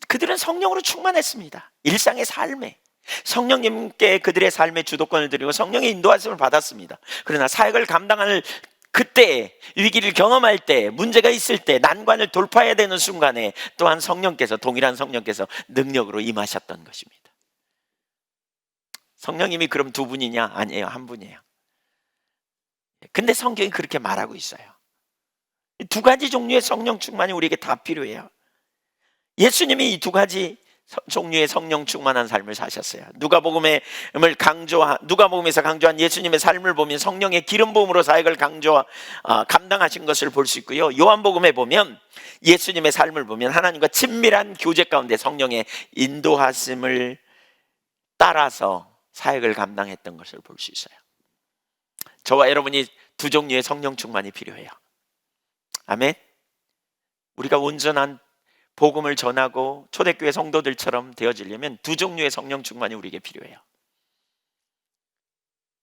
그들은 성령으로 충만했습니다. 일상의 삶에 성령님께 그들의 삶의 주도권을 드리고 성령의 인도하심을 받았습니다. 그러나 사역을 감당할 그때, 위기를 경험할 때, 문제가 있을 때, 난관을 돌파해야 되는 순간에 또한 성령께서, 동일한 성령께서 능력으로 임하셨던 것입니다. 성령님이 그럼 두 분이냐? 아니에요, 한 분이에요. 근데 성경이 그렇게 말하고 있어요. 두 가지 종류의 성령 충만이 우리에게 다 필요해요. 예수님이 이 두 가지 종류의 성령 충만한 삶을 사셨어요. 누가복음에서 강조한 예수님의 삶을 보면 성령의 기름 부음으로 사역을 감당하신 것을 볼 수 있고요. 요한복음에 보면 예수님의 삶을 보면 하나님과 친밀한 교제 가운데 성령의 인도하심을 따라서 사역을 감당했던 것을 볼 수 있어요. 저와 여러분이 두 종류의 성령 충만이 필요해요. 아멘. 우리가 온전한 복음을 전하고 초대교회 성도들처럼 되어지려면 두 종류의 성령 충만이 우리에게 필요해요.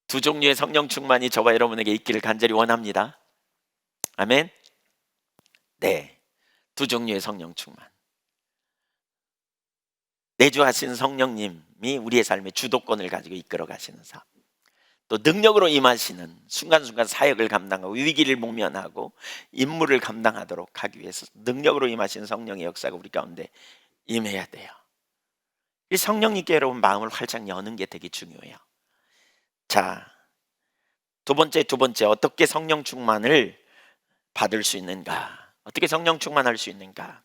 두 종류의 성령 충만이 저와 여러분에게 있기를 간절히 원합니다. 아멘. 네, 두 종류의 성령 충만. 내주하신 성령님이 우리의 삶의 주도권을 가지고 이끌어 가시는 삶, 또 능력으로 임하시는 순간순간 사역을 감당하고 위기를 모면하고 임무를 감당하도록 하기 위해서 능력으로 임하시는 성령의 역사가 우리 가운데 임해야 돼요. 이 성령님께 여러분 마음을 활짝 여는 게 되게 중요해요. 자, 두 번째 어떻게 성령 충만을 받을 수 있는가? 어떻게 성령 충만할 수 있는가?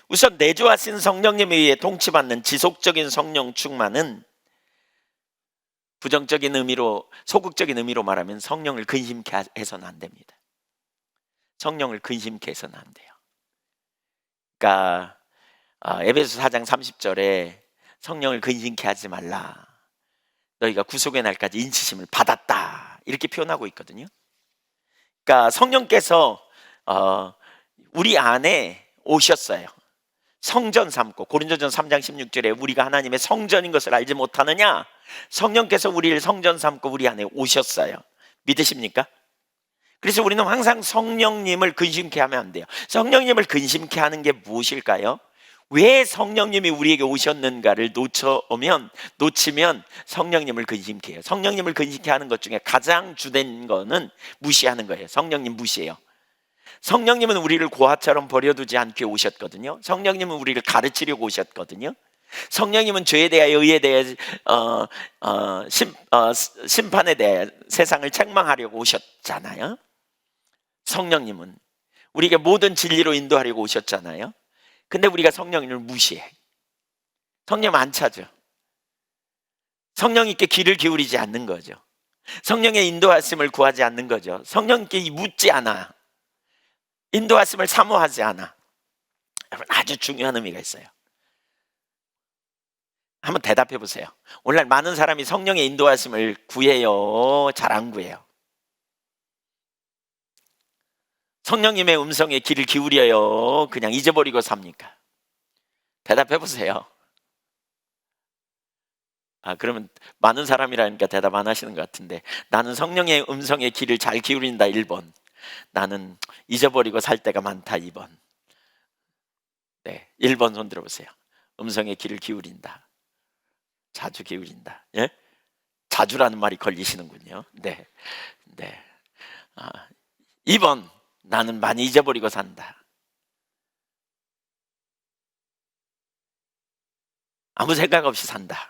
우선 내주하신 성령님에 의해 통치받는 지속적인 성령 충만은 부정적인 의미로, 소극적인 의미로 말하면 성령을 근심케 해서는 안 됩니다. 성령을 근심케 해서는 안 돼요. 그러니까 에베소 4장 30절에 성령을 근심케 하지 말라, 너희가 구속의 날까지 인치심을 받았다, 이렇게 표현하고 있거든요. 그러니까 성령께서 우리 안에 오셨어요. 성전 삼고, 고린도전서 3장 16절에 우리가 하나님의 성전인 것을 알지 못하느냐? 성령께서 우리를 성전 삼고 우리 안에 오셨어요. 믿으십니까? 그래서 우리는 항상 성령님을 근심케 하면 안 돼요. 성령님을 근심케 하는 게 무엇일까요? 왜 성령님이 우리에게 오셨는가를 놓치면 성령님을 근심케 해요. 성령님을 근심케 하는 것 중에 가장 주된 거는 무시하는 거예요. 성령님 무시해요. 성령님은 우리를 고아처럼 버려두지 않게 오셨거든요. 성령님은 우리를 가르치려고 오셨거든요. 성령님은 죄에 대하여, 의에 대하여, 심판에 대하여 세상을 책망하려고 오셨잖아요. 성령님은 우리에게 모든 진리로 인도하려고 오셨잖아요. 근데 우리가 성령님을 무시해. 성령 안 찾아. 성령님께 귀를 기울이지 않는 거죠. 성령의 인도하심을 구하지 않는 거죠. 성령님께 묻지 않아. 인도하심을 사모하지 않아. 여러분, 아주 중요한 의미가 있어요. 한번 대답해 보세요. 오늘날 많은 사람이 성령의 인도하심을 구해요, 잘 안 구해요? 성령님의 음성에 귀를 기울여요, 그냥 잊어버리고 삽니까? 대답해 보세요. 그러면 많은 사람이라니까 대답 안 하시는 것 같은데, 나는 성령의 음성에 귀를 잘 기울인다 1번, 나는 잊어버리고 살 때가 많다 2번. 네, 1번 손 들어보세요. 음성에 귀를 기울인다, 자주 기울인다. 예? 자주라는 말이 걸리시는군요. 네, 네. 2번, 나는 많이 잊어버리고 산다. 아무 생각 없이 산다.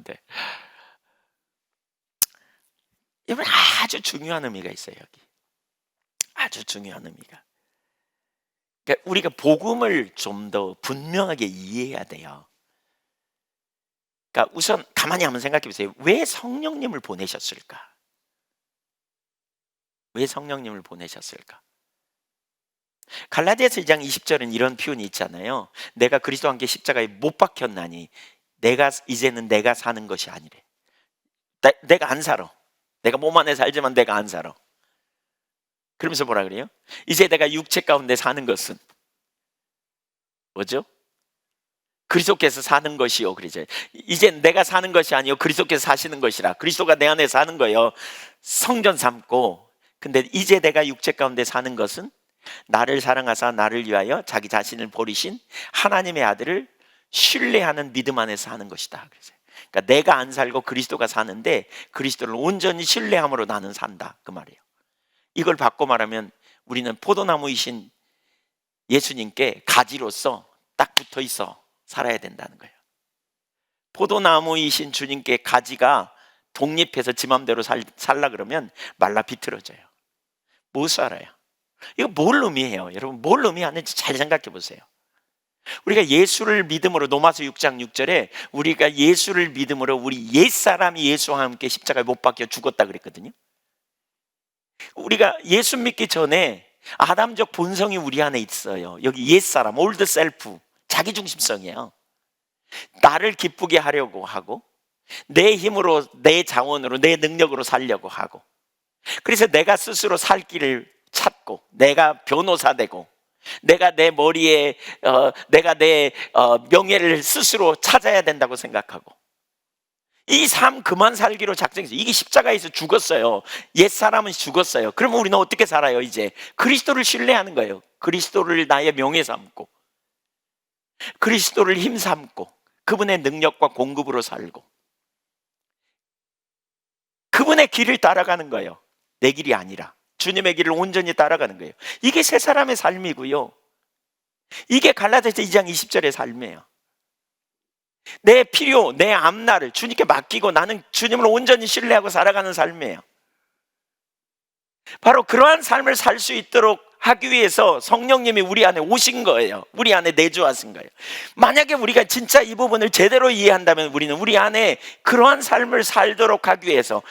네. 이건 아주 중요한 의미가 있어요, 여기. 아주 중요한 의미가. 그러니까 우리가 복음을 좀 더 분명하게 이해해야 돼요. 그러니까 우선 가만히 한번 생각해 보세요. 왜 성령님을 보내셨을까? 왜 성령님을 보내셨을까? 갈라디아서 2장 20절은 이런 표현이 있잖아요. 내가 그리스도와 함께 십자가에 못 박혔나니 이제는 내가 사는 것이 아니래. 내가 안 살아. 내가 몸 안에 살지만 내가 안 살아. 그러면서 뭐라 그래요? 이제 내가 육체 가운데 사는 것은 뭐죠? 그리스도께서 사는 것이요, 그러죠. 이제 내가 사는 것이 아니요 그리스도께서 사시는 것이라. 그리스도가 내 안에 사는 거예요. 성전 삼고. 근데 이제 내가 육체 가운데 사는 것은 나를 사랑하사 나를 위하여 자기 자신을 버리신 하나님의 아들을 신뢰하는 믿음 안에서 사는 것이다. 그러니까 내가 안 살고 그리스도가 사는데 그리스도를 온전히 신뢰함으로 나는 산다, 그 말이에요. 이걸 바꿔 말하면 우리는 포도나무이신 예수님께 가지로서 딱 붙어 있어 살아야 된다는 거예요. 포도나무이신 주님께 가지가 독립해서 지 맘대로 살라 그러면 말라 비틀어져요. 못 살아요. 이거 뭘 의미해요? 여러분, 뭘 의미하는지 잘 생각해 보세요. 우리가 예수를 믿음으로, 로마서 6장 6절에 우리가 예수를 믿음으로 우리 옛사람이 예수와 함께 십자가에 못 박혀 죽었다 그랬거든요. 우리가 예수 믿기 전에 아담적 본성이 우리 안에 있어요. 여기 옛사람, 올드 셀프, 자기중심성이에요. 나를 기쁘게 하려고 하고 내 힘으로, 내 자원으로, 내 능력으로 살려고 하고, 그래서 내가 스스로 살 길을 찾고, 내가 변호사 되고, 내가 내 머리에 내가 내 명예를 스스로 찾아야 된다고 생각하고, 이 삶 그만 살기로 작정했어요. 이게 십자가에서 죽었어요. 옛사람은 죽었어요. 그러면 우리는 어떻게 살아요? 이제 그리스도를 신뢰하는 거예요. 그리스도를 나의 명예 삼고, 그리스도를 힘 삼고, 그분의 능력과 공급으로 살고, 그분의 길을 따라가는 거예요. 내 길이 아니라 주님의 길을 온전히 따라가는 거예요. 이게 새 사람의 삶이고요, 이게 갈라디아서 2장 20절의 삶이에요. 내 필요, 내 앞날을 주님께 맡기고 나는 주님을 온전히 신뢰하고 살아가는 삶이에요. 바로 그러한 삶을 살 수 있도록 하기 위해서 성령님이 우리 안에 오신 거예요. 우리 안에 내주하신 거예요. 만약에 우리가 진짜 이 부분을 제대로 이해한다면 우리는 우리 안에 그러한 삶을 살도록 하기 위해서,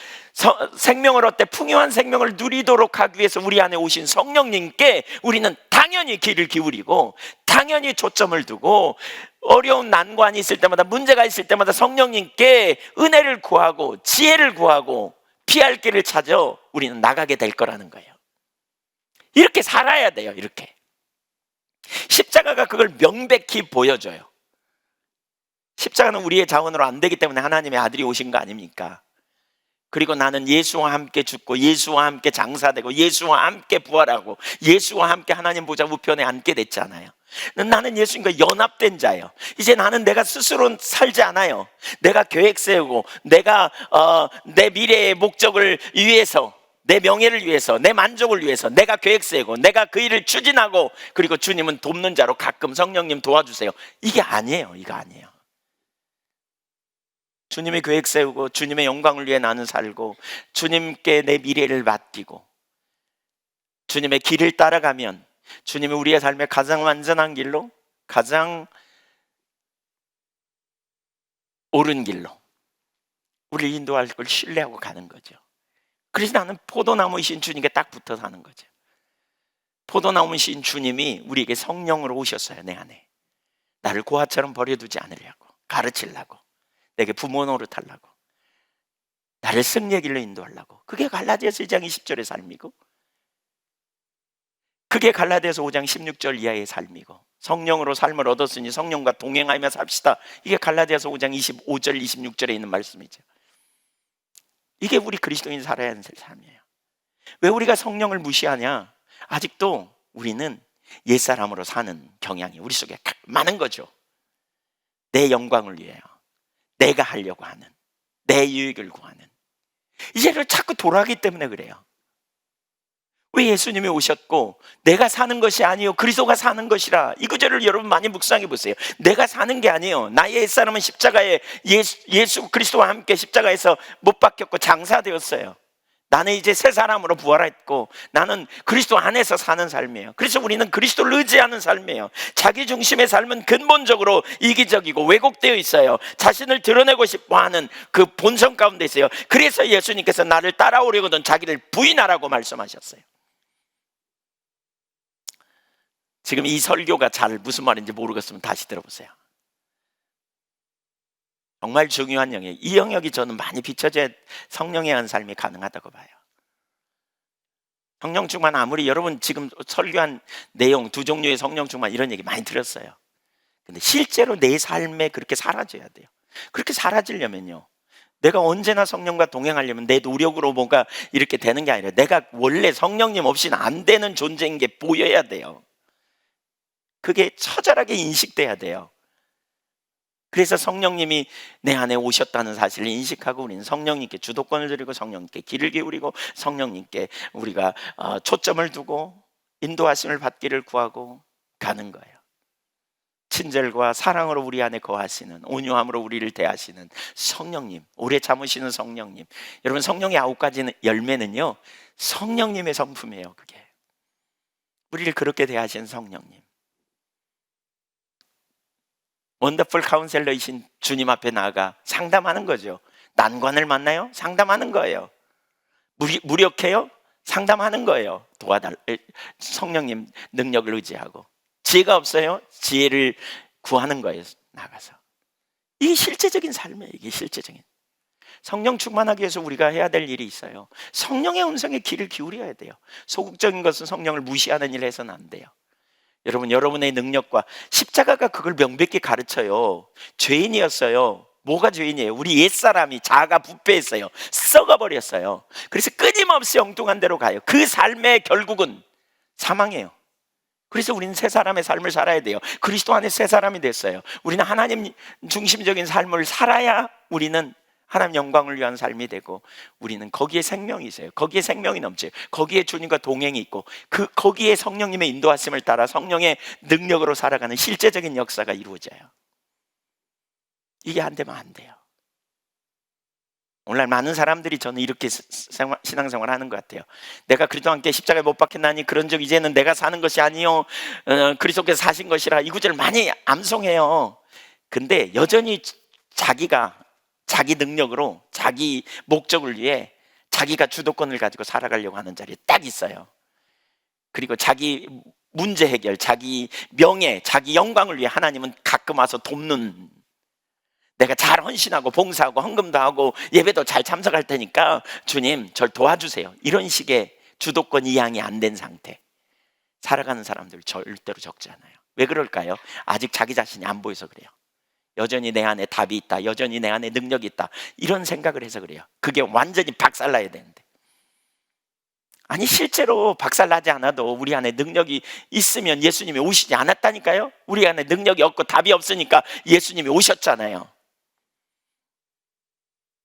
생명을 얻되 풍요한 생명을 누리도록 하기 위해서 우리 안에 오신 성령님께 우리는 당연히 귀를 기울이고 당연히 초점을 두고, 어려운 난관이 있을 때마다, 문제가 있을 때마다 성령님께 은혜를 구하고 지혜를 구하고 피할 길을 찾아 우리는 나가게 될 거라는 거예요. 이렇게 살아야 돼요. 이렇게 십자가가 그걸 명백히 보여줘요. 십자가는 우리의 자원으로 안 되기 때문에 하나님의 아들이 오신 거 아닙니까? 그리고 나는 예수와 함께 죽고 예수와 함께 장사되고 예수와 함께 부활하고 예수와 함께 하나님 보좌 우편에 앉게 됐잖아요. 나는 예수님과 연합된 자예요. 이제 나는 내가 스스로 살지 않아요. 내가 계획 세우고 내가 내 미래의 목적을 위해서, 내 명예를 위해서, 내 만족을 위해서 내가 계획 세우고 내가 그 일을 추진하고, 그리고 주님은 돕는 자로 가끔 성령님 도와주세요. 이게 아니에요. 이거 아니에요. 주님의 계획 세우고 주님의 영광을 위해 나는 살고 주님께 내 미래를 맡기고 주님의 길을 따라가면 주님이 우리의 삶의 가장 완전한 길로, 가장 옳은 길로 우리를 인도할 걸 신뢰하고 가는 거죠. 그래서 나는 포도나무이신 주님께 딱 붙어 사는 거죠. 포도나무이신 주님이 우리에게 성령으로 오셨어요. 내 안에 나를 고아처럼 버려두지 않으려고, 가르치려고, 내게 부모 노릇하려고, 나를 승리의 길로 인도하려고. 그게 갈라디아서 2장 20절의 삶이고, 그게 갈라디아서 5장 16절 이하의 삶이고, 성령으로 삶을 얻었으니 성령과 동행하며 삽시다. 이게 갈라디아서 5장 25절 26절에 있는 말씀이죠. 이게 우리 그리스도인이 살아야 하는 삶이에요. 왜 우리가 성령을 무시하냐? 아직도 우리는 옛사람으로 사는 경향이 우리 속에 많은 거죠. 내 영광을 위해요, 내가 하려고 하는, 내 유익을 구하는, 이제를 자꾸 돌아가기 때문에 그래요. 왜 예수님이 오셨고 내가 사는 것이 아니요 그리스도가 사는 것이라, 이 구절을 여러분 많이 묵상해 보세요. 내가 사는 게 아니에요. 나의 옛사람은 십자가에 예수 그리스도와 함께 십자가에서 못 박혔고 장사되었어요. 나는 이제 새 사람으로 부활했고 나는 그리스도 안에서 사는 삶이에요. 그래서 우리는 그리스도를 의지하는 삶이에요. 자기 중심의 삶은 근본적으로 이기적이고 왜곡되어 있어요. 자신을 드러내고 싶어하는 그 본성 가운데 있어요. 그래서 예수님께서 나를 따라오려거든 자기를 부인하라고 말씀하셨어요. 지금 이 설교가 잘 무슨 말인지 모르겠으면 다시 들어보세요. 정말 중요한 영역, 이 영역이 저는 많이 비춰져야 성령에 의한 삶이 가능하다고 봐요. 성령 충만, 아무리 여러분 지금 설교한 내용, 두 종류의 성령 충만 이런 얘기 많이 들었어요. 근데 실제로 내 삶에 그렇게 사라져야 돼요. 그렇게 사라지려면요, 내가 언제나 성령과 동행하려면 내 노력으로 뭔가 이렇게 되는 게 아니라 내가 원래 성령님 없이는 안 되는 존재인 게 보여야 돼요. 그게 처절하게 인식돼야 돼요. 그래서 성령님이 내 안에 오셨다는 사실을 인식하고 우리는 성령님께 주도권을 드리고 성령님께 귀를 기울이고 성령님께 우리가 초점을 두고 인도하심을 받기를 구하고 가는 거예요. 친절과 사랑으로 우리 안에 거하시는, 온유함으로 우리를 대하시는 성령님, 오래 참으시는 성령님. 여러분, 성령의 9가지 열매는요 성령님의 성품이에요. 그게 우리를 그렇게 대하시는 성령님. 원더풀 카운셀러이신 주님 앞에 나아가 상담하는 거죠. 난관을 만나요? 상담하는 거예요. 무력해요? 상담하는 거예요. 성령님 능력을 의지하고. 지혜가 없어요? 지혜를 구하는 거예요. 나가서. 이게 실제적인 삶이에요. 이게 실제적인. 성령 충만하기 위해서 우리가 해야 될 일이 있어요. 성령의 음성에 귀를 기울여야 돼요. 소극적인 것은 성령을 무시하는 일을 해서는 안 돼요. 여러분, 여러분의 능력과 십자가가 그걸 명백히 가르쳐요. 죄인이었어요. 뭐가 죄인이에요? 우리 옛사람이 자아가 부패했어요. 썩어버렸어요. 그래서 끊임없이 엉뚱한 데로 가요. 그 삶의 결국은 사망이에요. 그래서 우리는 새 사람의 삶을 살아야 돼요. 그리스도 안에 새 사람이 됐어요. 우리는 하나님 중심적인 삶을 살아야 우리는 하나님 영광을 위한 삶이 되고, 우리는 거기에 생명이 있어요. 거기에 생명이 넘쳐요. 거기에 주님과 동행이 있고, 거기에 성령님의 인도하심을 따라 성령의 능력으로 살아가는 실제적인 역사가 이루어져요. 이게 안 되면 안 돼요. 오늘날 많은 사람들이 저는 이렇게 신앙생활 하는 것 같아요. 내가 그리스도와 함께 십자가에 못 박혔나니 그런 적 이제는 내가 사는 것이 아니요 그리스도께서 사신 것이라, 이 구절을 많이 암송해요. 근데 여전히 자기가 자기 능력으로 자기 목적을 위해 자기가 주도권을 가지고 살아가려고 하는 자리에 딱 있어요. 그리고 자기 문제 해결, 자기 명예, 자기 영광을 위해 하나님은 가끔 와서 돕는, 내가 잘 헌신하고 봉사하고 헌금도 하고 예배도 잘 참석할 테니까 주님 절 도와주세요, 이런 식의 주도권 이양이 안 된 상태 살아가는 사람들 절대로 적지 않아요. 왜 그럴까요? 아직 자기 자신이 안 보여서 그래요. 여전히 내 안에 답이 있다, 여전히 내 안에 능력이 있다, 이런 생각을 해서 그래요. 그게 완전히 박살나야 되는데. 아니, 실제로 박살나지 않아도 우리 안에 능력이 있으면 예수님이 오시지 않았다니까요. 우리 안에 능력이 없고 답이 없으니까 예수님이 오셨잖아요.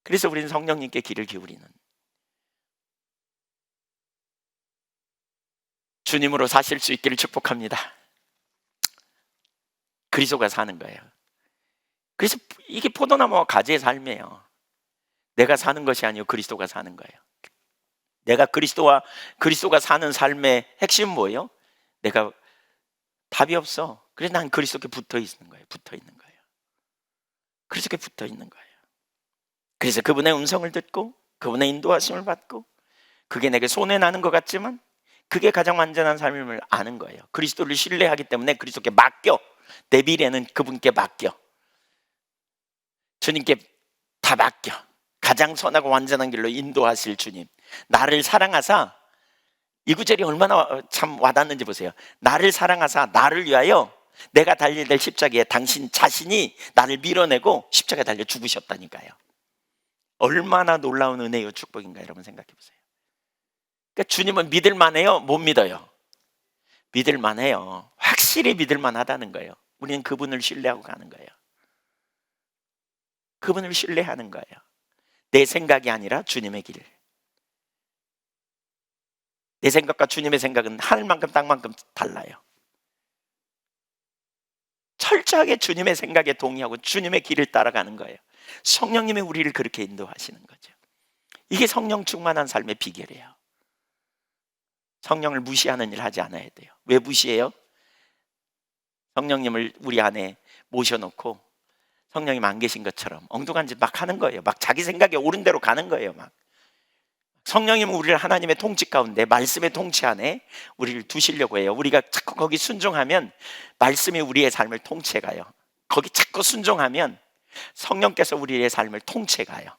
그래서 우리는 성령님께 귀를 기울이는, 주님으로 사실 수 있기를 축복합니다. 그리스도가 사는 거예요. 그래서 이게 포도나무와 가지의 삶이에요. 내가 사는 것이 아니고 그리스도가 사는 거예요. 내가 그리스도가 사는 삶의 핵심은 뭐예요? 내가 답이 없어. 그래서 난 그리스도께 붙어 있는 거예요. 그리스도께 붙어 있는 거예요. 그래서 그분의 음성을 듣고 그분의 인도하심을 받고 그게 내게 손해나는 것 같지만 그게 가장 완전한 삶임을 아는 거예요. 그리스도를 신뢰하기 때문에 그리스도께 맡겨. 내 미래는 그분께 맡겨. 주님께 다 맡겨. 가장 선하고 완전한 길로 인도하실 주님. 나를 사랑하사, 이 구절이 얼마나 참 와닿는지 보세요. 나를 사랑하사 나를 위하여 내가 달려야 될 십자가에 당신 자신이 나를 밀어내고 십자가에 달려 죽으셨다니까요. 얼마나 놀라운 은혜요 축복인가 여러분 생각해 보세요. 그러니까 주님은 믿을만해요? 못 믿어요? 믿을만해요. 확실히 믿을만하다는 거예요. 우리는 그분을 신뢰하고 가는 거예요. 그분을 신뢰하는 거예요. 내 생각이 아니라 주님의 길. 내 생각과 주님의 생각은 하늘만큼 땅만큼 달라요. 철저하게 주님의 생각에 동의하고 주님의 길을 따라가는 거예요. 성령님이 우리를 그렇게 인도하시는 거죠. 이게 성령 충만한 삶의 비결이에요. 성령을 무시하는 일 하지 않아야 돼요. 왜 무시해요? 성령님을 우리 안에 모셔놓고 성령님 안 계신 것처럼 엉뚱한 짓 막 하는 거예요. 막 자기 생각에 옳은 대로 가는 거예요. 막 성령님은 우리를 하나님의 통치 가운데 말씀의 통치 안에 우리를 두시려고 해요. 우리가 자꾸 거기 순종하면 말씀이 우리의 삶을 통치해가요. 거기 자꾸 순종하면 성령께서 우리의 삶을 통치해가요.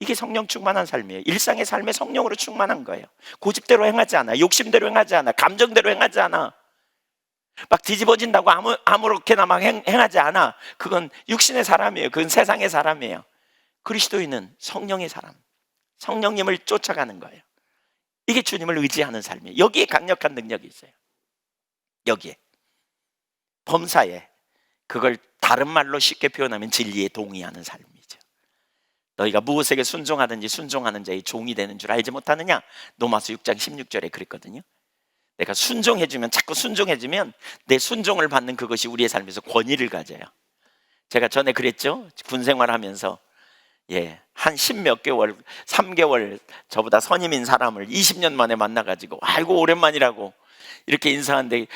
이게 성령 충만한 삶이에요. 일상의 삶에 성령으로 충만한 거예요. 고집대로 행하지 않아. 욕심대로 행하지 않아. 감정대로 행하지 않아. 막 뒤집어진다고 아무렇게나 막 행하지 않아. 그건 육신의 사람이에요. 그건 세상의 사람이에요. 그리스도인은 성령의 사람, 성령님을 쫓아가는 거예요. 이게 주님을 의지하는 삶이에요. 여기에 강력한 능력이 있어요. 여기에 범사에 그걸 다른 말로 쉽게 표현하면 진리에 동의하는 삶이죠. 너희가 무엇에게 순종하든지 순종하는 자의 종이 되는 줄 알지 못하느냐? 로마서 6장 16절에 그랬거든요. 내가 순종해주면, 자꾸 순종해주면 내 순종을 받는 그것이 우리의 삶에서 권위를 가져요. 제가 전에 그랬죠. 군 생활하면서 한 10몇 개월, 3개월 저보다 선임인 사람을 20년 만에 만나가지고 아이고 오랜만이라고 이렇게 인사하는데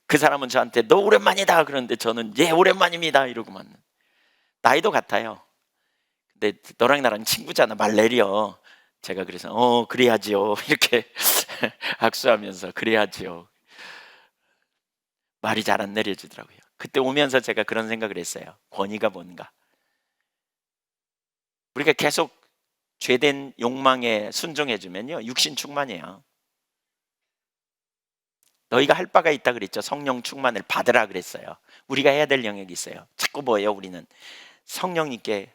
그 사람은 저한테 너 오랜만이다 그러는데 저는 예 오랜만입니다 이러고만. 나이도 같아요. 근데 너랑 나랑 친구잖아, 말 내려. 제가 그래서 그래야지요 이렇게 악수하면서 그래야지요. 말이 잘 안 내려지더라고요. 그때 오면서 제가 그런 생각을 했어요. 권위가 뭔가. 우리가 계속 죄된 욕망에 순종해주면요 육신 충만이에요. 너희가 할 바가 있다 그랬죠. 성령 충만을 받으라 그랬어요. 우리가 해야 될 영역이 있어요. 자꾸 뭐예요? 우리는 성령님께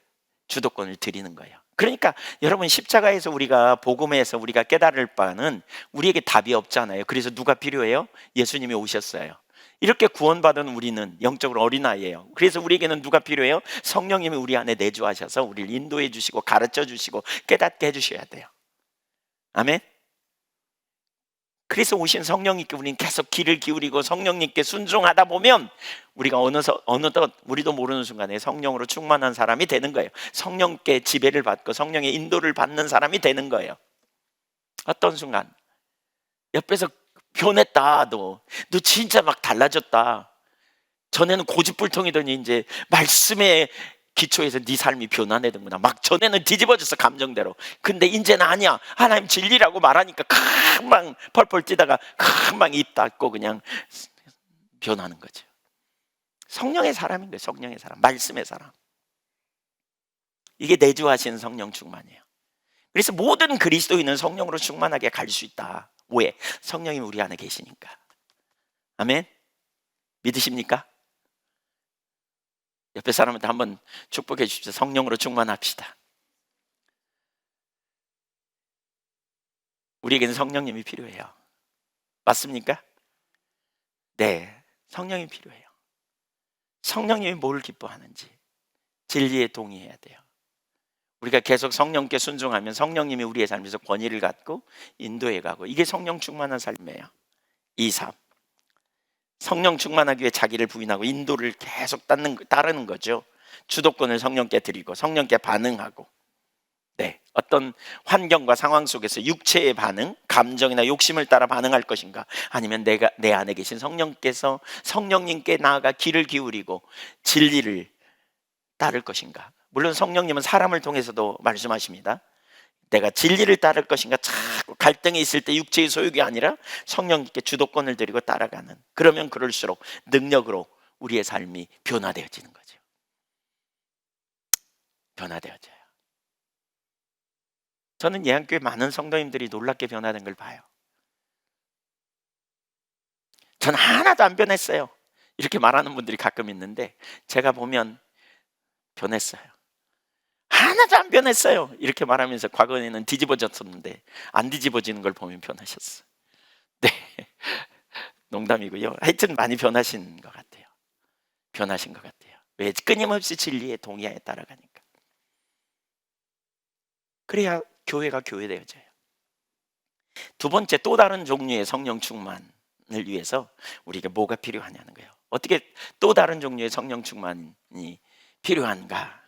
주도권을 드리는 거예요. 그러니까 여러분 십자가에서 우리가 복음에서 우리가 깨달을 바는 우리에게 답이 없잖아요. 그래서 누가 필요해요? 예수님이 오셨어요. 이렇게 구원받은 우리는 영적으로 어린아이예요. 그래서 우리에게는 누가 필요해요? 성령님이 우리 안에 내주하셔서 우리를 인도해 주시고 가르쳐 주시고 깨닫게 해주셔야 돼요. 아멘. 그래서 오신 성령님께 우리는 계속 귀를 기울이고 성령님께 순종하다 보면 우리가 어느덧 우리도 모르는 순간에 성령으로 충만한 사람이 되는 거예요. 성령께 지배를 받고 성령의 인도를 받는 사람이 되는 거예요. 어떤 순간 옆에서 변했다, 너 진짜 막 달라졌다. 전에는 고집불통이더니 이제 말씀의 기초에서 네 삶이 변화되는구나. 막 전에는 뒤집어졌어 감정대로. 근데 이제는 아니야. 하나님 진리라고 말하니까 금방 펄펄 뛰다가 금방 입 닫고 그냥 변하는 거죠. 성령의 사람인 거예요. 성령의 사람, 말씀의 사람. 이게 내주하신 성령 충만이에요. 그래서 모든 그리스도인은 성령으로 충만하게 갈 수 있다. 왜? 성령님이 우리 안에 계시니까. 아멘. 믿으십니까? 옆에 사람한테 한번 축복해 주십시오. 성령으로 충만합시다. 우리에게는 성령님이 필요해요. 맞습니까? 네, 성령이 필요해요. 성령님이 뭘 기뻐하는지 진리에 동의해야 돼요. 우리가 계속 성령께 순종하면 성령님이 우리의 삶에서 권위를 갖고 인도해 가고, 이게 성령 충만한 삶이에요. 2, 3. 성령 충만하기 위해 자기를 부인하고 인도를 계속 따르는 거죠. 주도권을 성령께 드리고 성령께 반응하고, 어떤 환경과 상황 속에서 육체의 반응, 감정이나 욕심을 따라 반응할 것인가, 아니면 내 안에 계신 성령께서 성령님께 나아가 귀를 기울이고 진리를 따를 것인가. 물론 성령님은 사람을 통해서도 말씀하십니다. 내가 진리를 따를 것인가, 자꾸 갈등이 있을 때 육체의 소욕이 아니라 성령님께 주도권을 드리고 따라가는, 그러면 그럴수록 능력으로 우리의 삶이 변화되어지는 거죠. 변화되어져요. 저는 예한교회 많은 성도님들이 놀랍게 변화된 걸 봐요. 전 하나도 안 변했어요, 이렇게 말하는 분들이 가끔 있는데, 제가 보면 변했어요. 하나도 안 변했어요, 이렇게 말하면서 과거에는 뒤집어졌었는데 안 뒤집어지는 걸 보면 변하셨어요. 네, 농담이고요. 하여튼 많이 변하신 것 같아요. 변하신 것 같아요. 왜? 끊임없이 진리에 동의하에 따라가니까. 그래야 교회가 교회되어져요. 두 번째, 또 다른 종류의 성령 충만을 위해서 우리가 뭐가 필요하냐는 거예요. 어떻게 또 다른 종류의 성령 충만이 필요한가?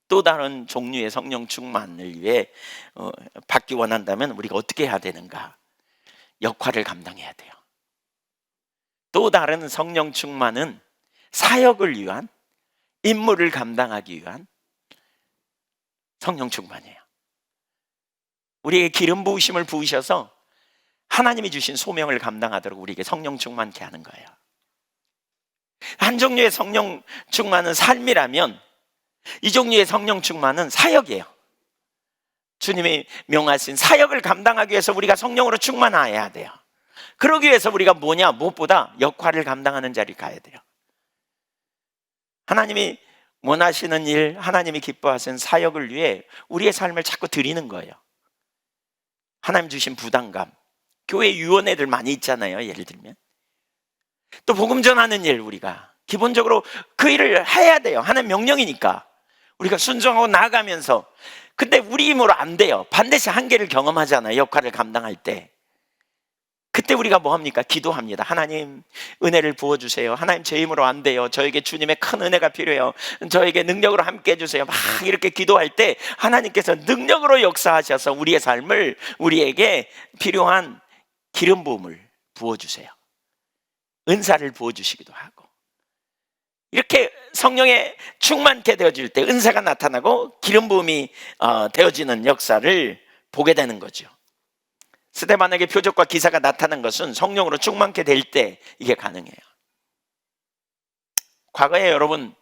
또 다른 종류의 성령 충만을 위해 받기 원한다면 우리가 어떻게 해야 되는가? 역할을 감당해야 돼요. 또 다른 성령 충만은 사역을 위한, 임무를 감당하기 위한 성령 충만이에요. 우리에게 기름 부으심을 부으셔서 하나님이 주신 소명을 감당하도록 우리에게 성령 충만케 하는 거예요. 한 종류의 성령 충만은 삶이라면, 이 종류의 성령 충만은 사역이에요. 주님이 명하신 사역을 감당하기 위해서 우리가 성령으로 충만해야 돼요. 그러기 위해서 우리가 뭐냐? 무엇보다 역할을 감당하는 자리에 가야 돼요. 하나님이 원하시는 일, 하나님이 기뻐하시는 사역을 위해 우리의 삶을 자꾸 드리는 거예요. 하나님 주신 부담감, 교회 유언애들 많이 있잖아요, 예를 들면. 또 복음 전하는 일, 우리가 기본적으로 그 일을 해야 돼요. 하나님 명령이니까 우리가 순종하고 나아가면서. 근데 우리 힘으로 안 돼요. 반드시 한계를 경험하잖아요, 역할을 감당할 때. 그때 우리가 뭐 합니까? 기도합니다. 하나님 은혜를 부어주세요. 하나님 제 힘으로 안 돼요. 저에게 주님의 큰 은혜가 필요해요. 저에게 능력으로 함께 해주세요. 막 이렇게 기도할 때 하나님께서 능력으로 역사하셔서 우리의 삶을, 우리에게 필요한 기름 부음을 부어주세요. 은사를 부어주시기도 하고, 이렇게 성령에 충만케 되어질 때 은사가 나타나고 기름 부음이 되어지는 역사를 보게 되는 거죠. 스데반에게 표적과 기사가 나타난 것은 성령으로 충만케 될 때 이게 가능해요. 과거에 여러분,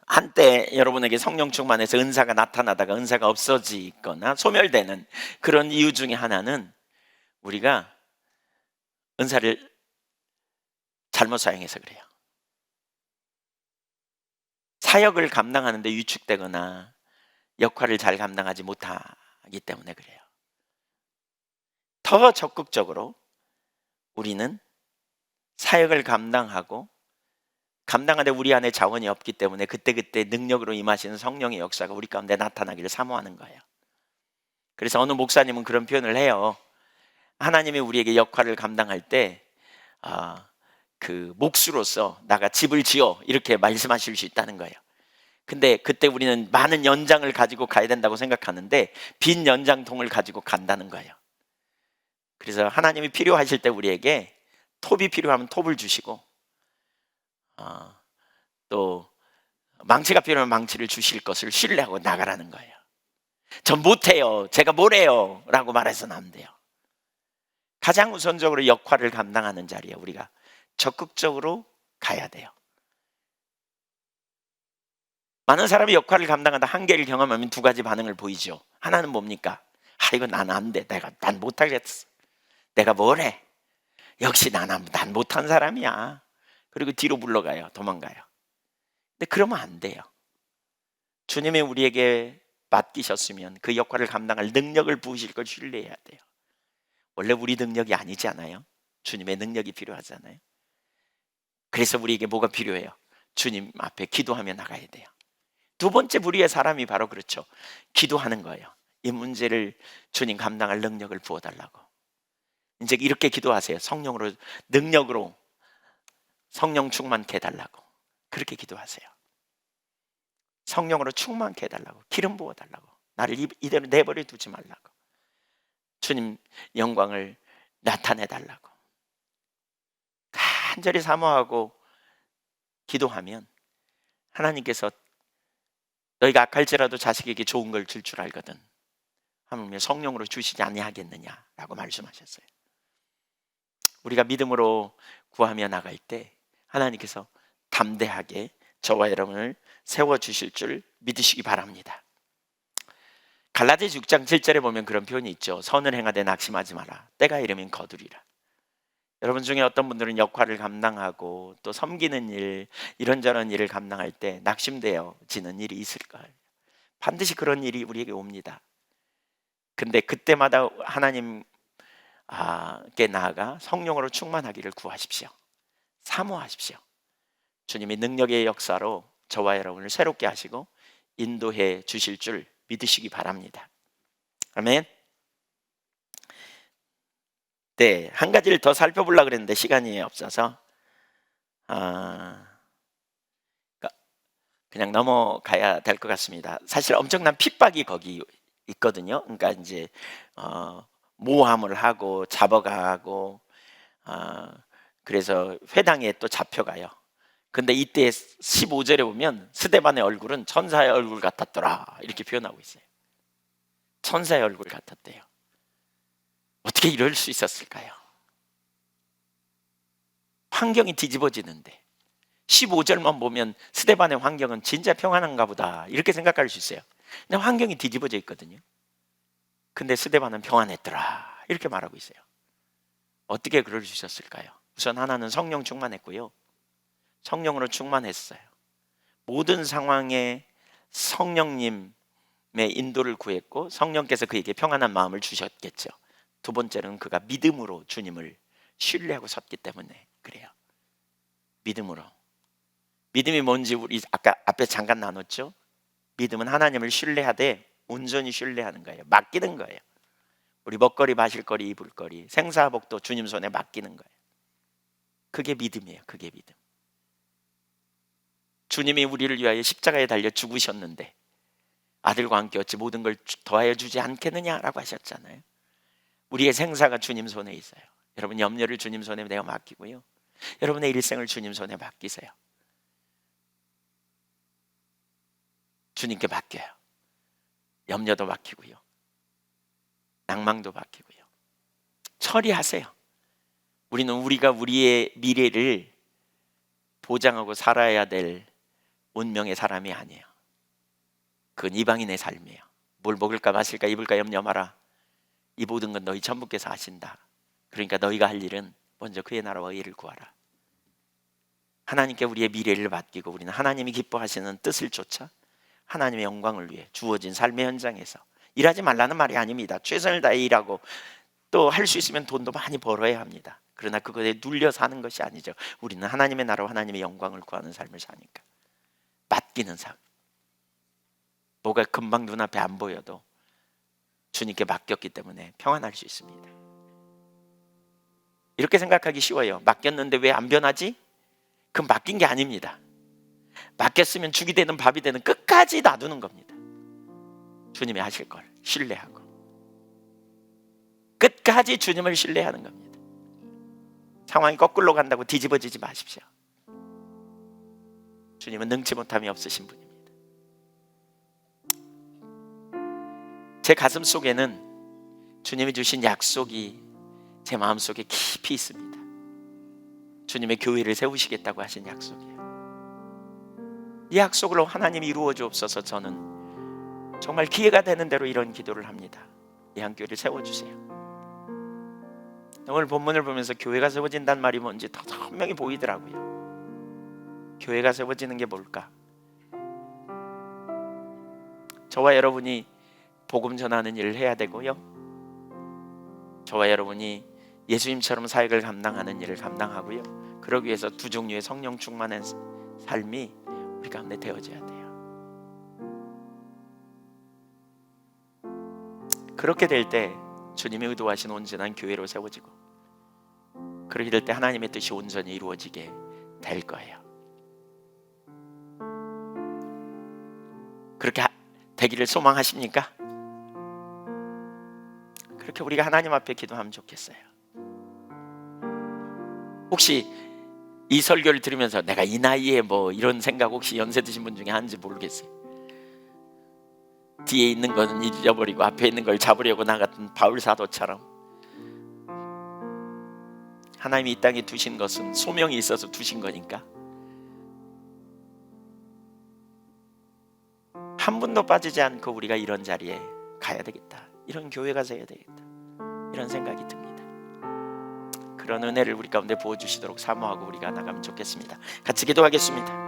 한때 여러분에게 성령 충만해서 은사가 나타나다가 은사가 없어지거나 소멸되는 그런 이유 중에 하나는 우리가 은사를 잘못 사용해서 그래요. 사역을 감당하는데 위축되거나 역할을 잘 감당하지 못하기 때문에 그래요. 더 적극적으로 우리는 사역을 감당하는데 우리 안에 자원이 없기 때문에 그때그때 능력으로 임하시는 성령의 역사가 우리 가운데 나타나기를 사모하는 거예요. 그래서 어느 목사님은 그런 표현을 해요. 하나님이 우리에게 역할을 감당할 때 그 목수로서 나가 집을 지어, 이렇게 말씀하실 수 있다는 거예요. 근데 그때 우리는 많은 연장을 가지고 가야 된다고 생각하는데 빈 연장통을 가지고 간다는 거예요. 그래서 하나님이 필요하실 때 우리에게 톱이 필요하면 톱을 주시고, 또 망치가 필요하면 망치를 주실 것을 신뢰하고 나가라는 거예요. 전 못해요, 제가 뭘 해요 라고 말해서는 안 돼요. 가장 우선적으로 역할을 감당하는 자리에 우리가 적극적으로 가야 돼요. 많은 사람이 역할을 감당하다 한계를 경험하면 두 가지 반응을 보이죠. 하나는 뭡니까? 이거 난 안 돼, 난 못하겠어, 내가 뭘 해, 역시 난 못한 사람이야. 그리고 뒤로 물러가요, 도망가요. 근데 그러면 안 돼요. 주님이 우리에게 맡기셨으면 그 역할을 감당할 능력을 부으실 걸 신뢰해야 돼요. 원래 우리 능력이 아니지 않아요? 주님의 능력이 필요하잖아요. 그래서 우리에게 뭐가 필요해요? 주님 앞에 기도하며 나가야 돼요. 두 번째 부류의 사람이 바로 그렇죠. 기도하는 거예요. 이 문제를 주님 감당할 능력을 부어달라고. 이제 이렇게 기도하세요. 성령으로, 능력으로 성령 충만케 해달라고. 그렇게 기도하세요. 성령으로 충만케 해달라고, 기름 부어달라고, 나를 이대로 내버려 두지 말라고, 주님 영광을 나타내달라고 간절히 사모하고 기도하면 하나님께서 너희가 악할지라도 자식에게 좋은 걸 줄 알거든, 하물며 성령으로 주시지 아니하겠느냐라고 말씀하셨어요. 우리가 믿음으로 구하며 나갈 때 하나님께서 담대하게 저와 여러분을 세워주실 줄 믿으시기 바랍니다. 갈라디아서 6장 7절에 보면 그런 표현이 있죠. 선을 행하되 낙심하지 마라. 때가 이르면 거두리라. 여러분 중에 어떤 분들은 역할을 감당하고 또 섬기는 일, 이런저런 일을 감당할 때 낙심되어지는 일이 있을 거예요. 반드시 그런 일이 우리에게 옵니다. 근데 그때마다 하나님께 나아가 성령으로 충만하기를 구하십시오. 사모하십시오. 주님이 능력의 역사로 저와 여러분을 새롭게 하시고 인도해 주실 줄 믿으시기 바랍니다. 아멘. 네, 한 가지를 더 살펴보려고 그랬는데 시간이 없어서 그냥 넘어가야 될 것 같습니다. 사실 엄청난 핍박이 거기 있거든요. 그러니까 이제 모함을 하고 잡아가고 그래서 회당에 또 잡혀가요. 근데 이때 15절에 보면 스데반의 얼굴은 천사의 얼굴 같았더라 이렇게 표현하고 있어요. 천사의 얼굴 같았대요. 어떻게 이럴 수 있었을까요? 환경이 뒤집어지는데 15절만 보면 스데반의 환경은 진짜 평안한가 보다 이렇게 생각할 수 있어요. 근데 환경이 뒤집어져 있거든요. 근데 스데반은 평안했더라 이렇게 말하고 있어요. 어떻게 그럴 수 있었을까요? 우선 하나는 성령 충만했고요. 성령으로 충만했어요. 모든 상황에 성령님의 인도를 구했고 성령께서 그에게 평안한 마음을 주셨겠죠. 두 번째는 그가 믿음으로 주님을 신뢰하고 섰기 때문에 그래요. 믿음으로. 믿음이 뭔지 우리 아까 앞에 잠깐 나눴죠. 믿음은 하나님을 신뢰하되 온전히 신뢰하는 거예요. 맡기는 거예요. 우리 먹거리, 마실거리, 입을거리, 생사복도 주님 손에 맡기는 거예요. 그게 믿음이에요. 그게 믿음. 주님이 우리를 위하여 십자가에 달려 죽으셨는데 아들과 함께 어찌 모든 걸 더하여 주지 않겠느냐라고 하셨잖아요. 우리의 생사가 주님 손에 있어요. 여러분 염려를 주님 손에 내가 맡기고요. 여러분의 일생을 주님 손에 맡기세요. 주님께 맡겨요. 염려도 맡기고요. 낭망도 맡기고요. 처리하세요. 우리는 우리의 미래를 보장하고 살아야 될 운명의 사람이 아니에요. 그건 이방인의 삶이에요. 뭘 먹을까 마실까 입을까 염려 마라. 이 모든 건 너희 천부께서 하신다. 그러니까 너희가 할 일은 먼저 그의 나라와 의를 구하라. 하나님께 우리의 미래를 맡기고 우리는 하나님이 기뻐하시는 뜻을 쫓아 하나님의 영광을 위해 주어진 삶의 현장에서 일하지 말라는 말이 아닙니다. 최선을 다해 일하고 또 할 수 있으면 돈도 많이 벌어야 합니다. 그러나 그것에 눌려 사는 것이 아니죠. 우리는 하나님의 나라와 하나님의 영광을 구하는 삶을 사니까 맡기는 삶. 뭐가 금방 눈앞에 안 보여도 주님께 맡겼기 때문에 평안할 수 있습니다. 이렇게 생각하기 쉬워요. 맡겼는데 왜 안 변하지? 그건 맡긴 게 아닙니다. 맡겼으면 죽이 되는 밥이 되는 끝까지 놔두는 겁니다. 주님이 하실 걸 신뢰하고 끝까지 주님을 신뢰하는 겁니다. 상황이 거꾸로 간다고 뒤집어지지 마십시오. 주님은 능치 못함이 없으신 분입니다. 제 가슴 속에는 주님이 주신 약속이 제 마음속에 깊이 있습니다. 주님의 교회를 세우시겠다고 하신 약속이에요. 이 약속으로 하나님이 이루어 주옵소서. 저는 정말 기회가 되는 대로 이런 기도를 합니다. 이 한교회를 세워주세요. 오늘 본문을 보면서 교회가 세워진다는 말이 뭔지 더 선명히 보이더라고요. 교회가 세워지는 게 뭘까? 저와 여러분이 복음 전하는 일을 해야 되고요. 저와 여러분이 예수님처럼 사역을 감당하는 일을 감당하고요. 그러기 위해서 두 종류의 성령 충만한 삶이 우리 가운데 되어져야 돼요. 그렇게 될 때 주님이 의도하신 온전한 교회로 세워지고 그렇게 될 때 하나님의 뜻이 온전히 이루어지게 될 거예요. 그렇게 되기를 소망하십니까? 그렇게 우리가 하나님 앞에 기도하면 좋겠어요. 혹시 이 설교를 들으면서 내가 이 나이에 뭐 이런 생각 혹시 연세 드신 분 중에 하는지 모르겠어요. 뒤에 있는 거는 잊어버리고 앞에 있는 걸 잡으려고 나갔던 바울 사도처럼 하나님이 이 땅에 두신 것은 소명이 있어서 두신 거니까 한 분도 빠지지 않고 우리가 이런 자리에 가야 되겠다, 이런 교회가 되어야 되겠다, 이런 생각이 듭니다. 그런 은혜를 우리 가운데 부어주시도록 사모하고 우리가 나가면 좋겠습니다. 같이 기도하겠습니다.